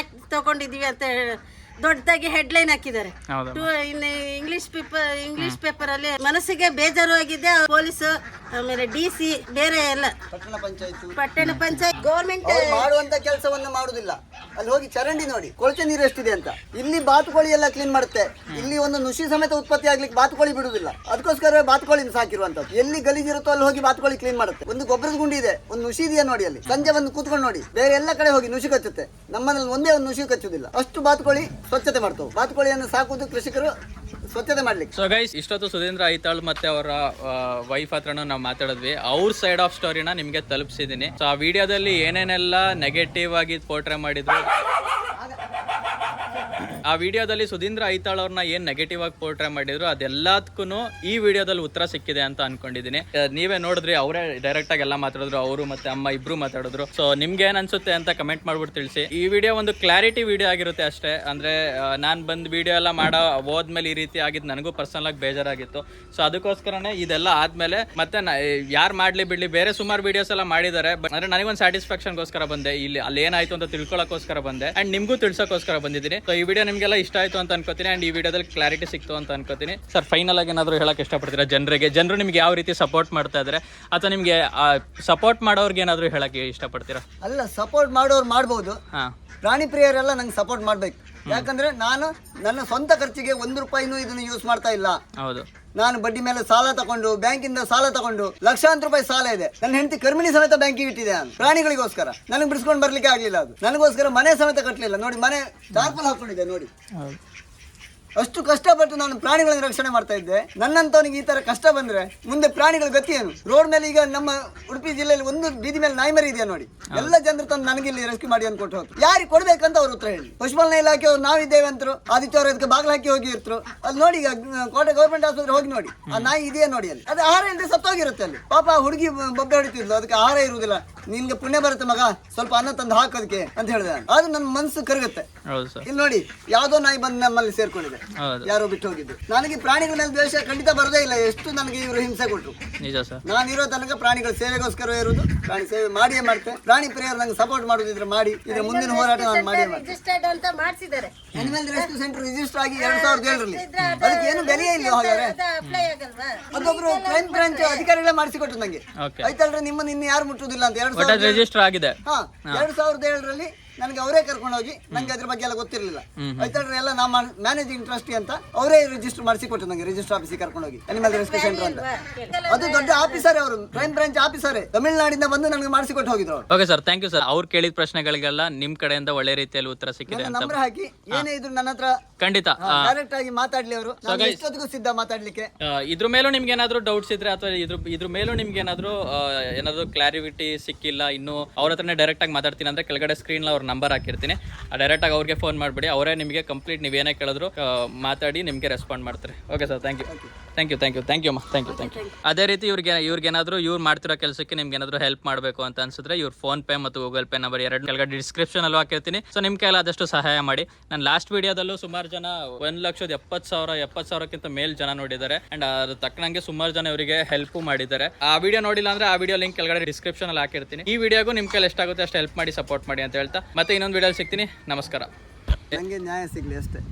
ಆಕ್ಟ್ ತಗೊಂಡಿದೀವಿ ಅಂತ ದೊಡ್ಡದಾಗಿ ಹೆಡ್ಲೈನ್ ಹಾಕಿದ್ದಾರೆ. ಇಂಗ್ಲಿಷ್ ಪೇಪರ್ ಅಲ್ಲಿ ಮನಸ್ಸಿಗೆ ಬೇಜಾರು ಆಗಿದೆ. ಪೊಲೀಸ್, ಆಮೇಲೆ DC, ಬೇರೆ ಎಲ್ಲ ಪಟ್ಟಣ ಪಂಚಾಯತ್ ಗೌರ್ಮೆಂಟ್ ಮಾಡುವಂತ ಕೆಲಸವನ್ನ ಮಾಡುದಿಲ್ಲ. ಅಲ್ಲಿ ಹೋಗಿ ಚರಂಡಿ ನೋಡಿ, ಕೊಳಚೆ ನೀರು ಎಷ್ಟಿದೆ ಅಂತ. ಇಲ್ಲಿ ಬಾತುಕೋಳಿ ಎಲ್ಲ ಕ್ಲೀನ್ ಮಾಡುತ್ತೆ. ಇಲ್ಲಿ ಒಂದು ನುಷಿ ಸಮೇತ ಉತ್ಪತ್ತಿ ಆಗ್ಲಿಕ್ಕೆ ಬಾತುಕೋಳಿ ಬಿಡುದಿಲ್ಲ. ಅದಕ್ಕೋಸ್ಕರ ಬಾತುಕೋಳಿನ ಸಾಕಿರುವಂತದ್ದು. ಎಲ್ಲಿ ಗಲೀಜಿರುತ್ತೋ ಅಲ್ಲಿ ಹೋಗಿ ಬಾತುಕೋಳಿ ಕ್ಲೀನ್ ಮಾಡುತ್ತೆ. ಒಂದು ಗೊಬ್ಬರದ ಗುಂಡಿ ಇದೆ, ಒಂದು ನುಷಿ ಇದೆಯಾ ನೋಡಿ ಅಲ್ಲಿ. ಸಂಜೆ ಬಂದು ಕೂತ್ಕೊಂಡು ನೋಡಿ, ಬೇರೆ ಎಲ್ಲ ಕಡೆ ಹೋಗಿ ನುಷಿ ಕಚ್ಚುತ್ತೆ. ನಮ್ಮಲ್ಲಿ ಒಂದೇ ಒಂದು ನುಷಿ ಕಚ್ಚುದಿಲ್ಲ. ಅಷ್ಟು ಬಾತುಕೋಳಿ ಸ್ವಚ್ಛತೆ ಮಾಡ್ತಾವೆ. ಬಾತುಕೋಳಿಯನ್ನು ಸಾಕುವುದು ಕೃಷಿಕರು ಸ್ವಚ್ಛತೆ ಮಾಡ್ಲಿಕ್ಕೆ. ಸೊ ಗೈಸ್, ಇಷ್ಟೊತ್ತು ಸುಧೀಂದ್ರ ಐತಾಳ್ ಮತ್ತೆ ಅವರ ವೈಫ್ ಹತ್ರನೂ ನಾವು ಮಾತಾಡಿದ್ವಿ. ಅವ್ರ ಸೈಡ್ ಆಫ್ ಸ್ಟೋರಿನ ನಿಮ್ಗೆ ತಲುಪಿಸಿದೀನಿ. ಸೊ ಆ ವಿಡಿಯೋದಲ್ಲಿ ಏನೇನೆಲ್ಲ ನೆಗೆಟಿವ್ ಆಗಿ ಪೋರ್ಟ್ರೇ ಮಾಡಿದ್ರು, ಆ ವಿಡಿಯೋದಲ್ಲಿ ಸುಧೀಂದ್ರ ಐತಾಳ್ ಅವ್ರನ್ನ ಏನ್ ನೆಗೆಟಿವ್ ಆಗಿ ಪೋರ್ಟ್ರೇ ಮಾಡಿದ್ರು ಅದೆಲ್ಲದಕ್ಕೂ ಈ ವಿಡಿಯೋದಲ್ಲಿ ಉತ್ತರ ಸಿಕ್ಕಿದೆ ಅಂತ ಅನ್ಕೊಂಡಿದೀನಿ. ನೀವೇ ನೋಡಿದ್ರಿ, ಅವರೇ ಡೈರೆಕ್ಟ್ ಆಗಿ ಎಲ್ಲ ಮಾತಾಡಿದ್ರು, ಅವರು ಮತ್ತೆ ಅಮ್ಮ ಇಬ್ರು ಮಾತಾಡಿದ್ರು. ಸೊ ನಿಮ್ಗೆ ಏನ್ ಅನ್ಸುತ್ತೆ ಅಂತ ಕಮೆಂಟ್ ಮಾಡ್ಬಿಟ್ಟು ತಿಳಿಸಿ. ಈ ವಿಡಿಯೋ ಒಂದು ಕ್ಲಾರಿಟಿ ವಿಡಿಯೋ ಆಗಿರುತ್ತೆ ಅಷ್ಟೇ. ಅಂದ್ರೆ ನಾನ್ ಬಂದ್ ವಿಡಿಯೋ ಎಲ್ಲ ಮಾಡೋ ಹೋದ್ಮೇಲೆ ಈ ರೀತಿ ಆಗಿದ್ದು ನನಗೂ ಪರ್ಸನಲ್ ಆಗಿ ಬೇಜಾರಾಗಿತ್ತು. ಸೊ ಅದಕ್ಕೋಸ್ಕರನೇ ಇದೆಲ್ಲ ಆದ್ಮೇಲೆ ಮತ್ತೆ ಯಾರು ಮಾಡ್ಲಿ ಬಿಡ್ಲಿ, ಬೇರೆ ಸುಮಾರು ವಿಡಿಯೋಸ್ ಎಲ್ಲ ಮಾಡಿದ್ದಾರೆ. ಅಂದ್ರೆ ನನಗೊಂದು ಸ್ಯಾಟಿಸ್ಫ್ಯಾಕ್ಷನ್ಗೋಸ್ಕರ ಬಂದೆ, ಇಲ್ಲಿ ಅಲ್ಲಿ ಏನಾಯ್ತು ಅಂತ ತಿಳ್ಕೊಳ್ಳೋಕೋಸ್ಕರ ಬಂದೆ, ಅಂಡ್ ನಿಮ್ಗೂ ತಿಳ್ಸೋಕೋಸ್ಕರ ಬಂದಿದ್ದೀನಿ. ಸೊ ಈ ವಿಡಿಯೋ ನಿಮ್ಗೆಲ್ಲ ಇಷ್ಟ ಆಯ್ತು ಅಂತ ಅನ್ಕೋತೀನಿ, ಅಂಡ್ ಈ ವಿಡಿಯೋದಲ್ಲಿ ಕ್ಲಾರಿಟಿ ಸಿಕ್ತು ಅಂತ ಅನ್ಕೋತೀನಿ. ಸರ್, ಫೈನಲ್ ಆಗಿ ಏನಾದ್ರು ಹೇಳಕ್ ಇಷ್ಟಪಡ್ತೀರಾ ಜನರು ನಿಮ್ಗೆ ಯಾವ ರೀತಿ ಸಪೋರ್ಟ್ ಮಾಡ್ತಾ ಇದ್ದಾರೆ, ಅಥವಾ ನಿಮ್ಗೆ ಸಪೋರ್ಟ್ ಮಾಡೋರ್ಗೆ ಏನಾದ್ರು ಹೇಳಕ್ಕೆ ಇಷ್ಟಪಡ್ತೀರಾ? ಅಲ್ಲ, ಸಪೋರ್ಟ್ ಮಾಡೋರು ಮಾಡ್ಬೋದು. ಪ್ರಾಣಿ ಪ್ರಿಯರೆಲ್ಲ ನಂಗೆ ಸಪೋರ್ಟ್ ಮಾಡ್ಬೇಕು. ಯಾಕಂದ್ರೆ ನಾನು ನನ್ನ ಸ್ವಂತ ಖರ್ಚಿಗೆ 1 ರೂಪಾಯಿನೂ ಇದನ್ನು ಯೂಸ್ ಮಾಡ್ತಾ ಇಲ್ಲ. ಹೌದು, ನಾನು ಬಡ್ಡಿ ಮೇಲೆ ಸಾಲ ತಗೊಂಡು, ಬ್ಯಾಂಕಿಂದ ಸಾಲ ತಗೊಂಡು, ಲಕ್ಷಾಂತರ ರೂಪಾಯಿ ಸಾಲ ಇದೆ. ನನ್ನ ಹೆಂಡತಿ ಕರ್ಮಿಣಿ ಸಮೇತ ಬ್ಯಾಂಕಿಗೆ ಇಟ್ಟಿದೆ ನಾನು ಪ್ರಾಣಿಗಳಿಗೋಸ್ಕರ. ನನಗೆ ಬಿಡಿಸ್ಕೊಂಡು ಬರ್ಲಿಕ್ಕೆ ಆಗ್ಲಿಲ್ಲ. ಅದು ನನಗೋಸ್ಕರ ಮನೆ ಸಮೇತ ಕಟ್ಟಲಿಲ್ಲ. ನೋಡಿ, ಮನೆ ಟಾರ್ಪಲ್ ಹಾಕೊಂಡಿದೆ ನೋಡಿ. ಅಷ್ಟು ಕಷ್ಟಪಟ್ಟು ನಾನು ಪ್ರಾಣಿಗಳನ್ನ ರಕ್ಷಣೆ ಮಾಡ್ತಾ ಇದ್ದೆ. ನನ್ನಂತವನಿಗೆ ಈ ತರ ಕಷ್ಟ ಬಂದ್ರೆ ಮುಂದೆ ಪ್ರಾಣಿಗಳ ಗತಿ ಏನು? ರೋಡ್ ಮೇಲೆ ಈಗ ನಮ್ಮ ಉಡುಪಿ ಜಿಲ್ಲೆಯಲ್ಲಿ ಒಂದು ಬೀದಿ ಮೇಲೆ ನಾಯಿ ಮರಿ ಇದೆಯಾ ನೋಡಿ. ಎಲ್ಲ ಜನರು ತಂದು ನನಗೆ ಇಲ್ಲಿ ರೆಸ್ಕ್ಯೂ ಮಾಡಿ ಅಂತ ಕೊಟ್ಟು ಹೋದ್ರು. ಯಾರಿಗೆ ಕೊಡ್ಬೇಕಂತ ಅವ್ರ ಉತ್ತರ ಹೇಳಿ. ಪಶುಪಾಲನಾ ಇಲಾಖೆಯವರು ನಾವಿದ್ದೇವೆ ಅಂತರು, ಆದಿತ್ಯವಾರ ಅದಕ್ಕೆ ಬಾಗಿಲು ಹಾಕಿ ಹೋಗಿ ಇರ್ತರು. ಅಲ್ಲಿ ನೋಡಿ, ಈಗ ಕೋಟೆ ಗೌರ್ಮೆಂಟ್ ಆಸ್ಪತ್ರೆ ಹೋಗಿ ನೋಡಿ, ಆ ನಾಯಿ ಇದೆಯಾ ನೋಡಿ. ಅಲ್ಲಿ ಅದು ಆಹಾರ ಇಲ್ಲದೆ ಸತ್ತೋಗಿರುತ್ತೆ. ಅಲ್ಲಿ ಪಾಪ ಹುಡುಗಿ ಬೊಬ್ಬೆ ಹೊಡಿತಿದ್ಲು, ಅದಕ್ಕೆ ಆಹಾರ ಇರುವುದಿಲ್ಲ. ನಿನ್ಗೆ ಪುಣ್ಯ ಬರುತ್ತೆ ಮಗ, ಸ್ವಲ್ಪ ಅನ್ನ ತಂದು ಹಾಕೋದಕ್ಕೆ ಅಂತ ಹೇಳಿದೆ. ಅದು ನನ್ನ ಮನಸ್ಸು ಕರಗುತ್ತೆ. ಇಲ್ಲಿ ನೋಡಿ, ಯಾವ್ದೋ ನಾಯಿ ಬಂದು ನಮ್ಮಲ್ಲಿ ಸೇರ್ಕೊಂಡಿದೆ, ಯಾರೋ ಬಿಟ್ಟು ಹೋಗಿದ್ದು. ನನಗೆ ಪ್ರಾಣಿಗಳ ಮೇಲೆ ದ್ವೇಷ ಖಂಡಿತ ಬರೋದೇ ಇಲ್ಲ. ಎಷ್ಟು ನನಗೆ ಇವರು ಹಿಂಸೆ ಕೊಟ್ಟರು. ನಾನು ಇರೋ ತನಕ ಪ್ರಾಣಿಗಳ ಸೇವೆಗೋಸ್ಕರ ಇರುವುದು. ಪ್ರಾಣಿ ಸೇವೆ ಮಾಡಿಯೇ ಮಾಡ್ತೇನೆ. ಪ್ರಾಣಿ ಪ್ರಿಯರು ನಂಗೆ ಸಪೋರ್ಟ್ ಮಾಡೋದಿದ್ರೆ ಮಾಡಿ. ಇದ್ರ ಮುಂದಿನ ಹೋರಾಟ ನಾನು ಮಾಡಿಯೇ ಮಾಡ್ತೇನೆ. ಅಂತ ಮಾಡಿಸಿದ್ದಾರೆ. ಅನಿಮಲ್ ರೆಸ್ಕ್ಯೂ ಸೆಂಟರ್ ರಿಜಿಸ್ಟರ್ ಆಗಿ 2007ರಲ್ಲಿ. ಅದಕ್ಕೆ ಏನು ಬೆಲೆಯೇ ಇಲ್ಲ. ಹಾಗಾದ್ರೆ ಅದೊಬ್ರು ಕ್ರೈಮ್ ಬ್ರಾಂಚ್ ಅಧಿಕಾರಿಗಳೇ ಮಾಡಿಸಿಕೊಟ್ರು ನಂಗೆ. ಆಯ್ತಲ್ರಿ, ನಿಮ್ಮನ್ನ ಇನ್ನು ಯಾರು ಮುಟ್ಟುದಿಲ್ಲ ಅಂತ 2007 ರಿಜಿಸ್ಟರ್ ಆಗಿದೆ. 2007ರಲ್ಲಿ ನನಗೆ ಅವರೇ ಕರ್ಕೊಂಡು ಹೋಗಿ ನಂಗೆ ಅದ್ರ ಬಗ್ಗೆ ಎಲ್ಲ ಗೊತ್ತಿರಲಿಲ್ಲ ಐತಾಳ್ರೆ ಎಲ್ಲ ನಾ ಮ್ಯಾನೇಜಿಂಗ್ ಟ್ರಸ್ಟಿ ಅಂತ ಅವರೇ ರಿಜಿಸ್ಟರ್ ಮಾಡಿಸಿ ಕೊಟ್ಟು ನಂಗೆ ರಿಜಿಸ್ಟರ್ ಆಫೀಸಿಗೆ ಕರ್ಕೊಂಡು ಹೋಗಿ ಅನಿಮಲ್ ರೆಸ್ಕ್ಯೂ ಸೆಂಟರ್ ಅಂತ. ಅದು ದೊಡ್ಡ ಆಫೀಸರ್ ಅವರು, ಕ್ರೈಮ್ ಬ್ರಾಂಚ್ ಆಫೀಸರ್ ತಮಿಳುನಾಡಿಂದ ಬಂದು ನನಗೆ ಮಾಡಿಸಿಕೊಟ್ಟು ಹೋಗಿದ್ರು ಅವರು. Okay sir, thank you sir. ಅವ್ರು ಕೇಳಿದ ಪ್ರಶ್ನೆಗಳಿಗೆಲ್ಲ ನಿಮ್ ಕಡೆಯಿಂದ ಒಳ್ಳೆ ರೀತಿಯಲ್ಲಿ ಉತ್ತರ ಸಿಕ್ಕಿದೆ ಅಂತ. ನಂಬರ್ ಹಾಕಿ ಏನೇ ಇದ್ರು ನನ್ನ ಹತ್ರ ಖಂಡಿತ ಡೈರೆಕ್ಟ್ ಆಗಿ ಮಾತಾಡ್ಲಿ ಅವರು. ನಾನು ಎಷ್ಟೊತ್ತಿಗೂ ಸಿದ್ಧ ಮಾತಾಡ್ಲಿಕ್ಕೆ. ಇದ್ರ ಮೇಲೂ ನಿಮ್ಗೆ ಏನಾದ್ರು ಡೌಟ್ಸ್ ಇದ್ರೆ ಅಥವಾ ಇದ್ರ ಮೇಲೂ ನಿಮ್ಗೆ ಏನಾದ್ರು ಕ್ಲಾರಿಟಿ ಸಿಕ್ಕಿಲ್ಲ, ಇನ್ನು ಅವ್ರ ಹತ್ರನೇ ಡೈರೆಕ್ಟ್ ಆಗಿ ಮಾತಾಡ್ತೀನಿ ಅಂದ್ರೆ ಕೆಳಗಡೆ ಸ್ಕ್ರೀನ್ ಅವ್ರ ನಂಬರ್ ಹಾಕಿರ್ತೀನಿ, ಡೈರೆಕ್ಟ್ ಆಗಿ ಅವ್ರಿಗೆ ಫೋನ್ ಮಾಡ್ಬಿಡಿ. ಅವರೇ ನಿಮಗೆ ಕಂಪ್ಲೀಟ್ ನೀವೇನೇ ಕೇಳಿದ್ರು ಮಾತಾಡಿ ನಿಮಗೆ ರೆಸ್ಪಾಂಡ್ ಮಾಡ್ತಾರೆ. ಓಕೆ ಸರ್, ಥ್ಯಾಂಕ್ ಯು ಅಮ್ಮ, ಥ್ಯಾಂಕ್ ಯು. ಅದೇ ರೀತಿ ಇವ್ರಿಗೇನಾದ್ರು ಇವ್ರು ಮಾಡ್ತಿರೋ ಕೆಲಸಕ್ಕೆ ನಿಮ್ಗೆ ಏನಾದ್ರು ಹೆಲ್ಪ್ ಮಾಡಬೇಕು ಅಂತ ಅನ್ಸಿದ್ರೆ ಇವ್ರ ಫೋನ್ ಪೇ ಮತ್ತು ಗೂಗಲ್ ಪೇ ನಂಬರ್ ಎರಡು ಕೆಳಗಡೆ ಡಿಸ್ಕ್ರಿಪ್ಷನ್ ಅಲ್ಲೂ ಹಾಕಿರ್ತೀನಿ. ಸೊ ನಿಮ್ ಕೈಲಾದಷ್ಟು ಸಹಾಯ ಮಾಡಿ. ನಾನು ಲಾಸ್ಟ್ ವಿಡಿಯೋದಲ್ಲೂ ಸುಮಾರು ಜನ 1,70,000 ಮೇಲ್ ಜನ ನೋಡಿದ್ದಾರೆ ಅಂಡ್ ಅದು ತಕ್ಕನಂಗೆ ಸುಮಾರು ಜನ ಇವರಿಗೆ ಹೆಲ್ಪ್ ಮಾಡಿದ್ದಾರೆ. ಆ ವಿಡಿಯೋ ನೋಡಿಲ್ಲ ಅಂದ್ರೆ ಆ ವಿಡಿಯೋ ಲಿಂಕ್ ಕೆಳಗಡೆ ಡಿಸ್ಕ್ರಿಪ್ಷನ್ ಅಲ್ಲಿ ಹಾಕಿರ್ತೀನಿ. ಈ ವಿಡಿಯೋಗೂ ನಿಮ್ ಕೈಲಿ ಎಷ್ಟಾಗುತ್ತೆ ಅಷ್ಟು ಹೆಲ್ಪ್ ಮಾಡಿ, ಸಪೋರ್ಟ್ ಮಾಡಿ ಅಂತ ಹೇಳ್ತಾ ಮತ್ತೆ ಇನ್ನೊಂದು ವಿಡಿಯೋ ಸಿಗ್ತೀನಿ. ನಮಸ್ಕಾರ. ನಂಗೆ ನ್ಯಾಯ ಸಿಗ್ಲಿ ಅಷ್ಟೇ.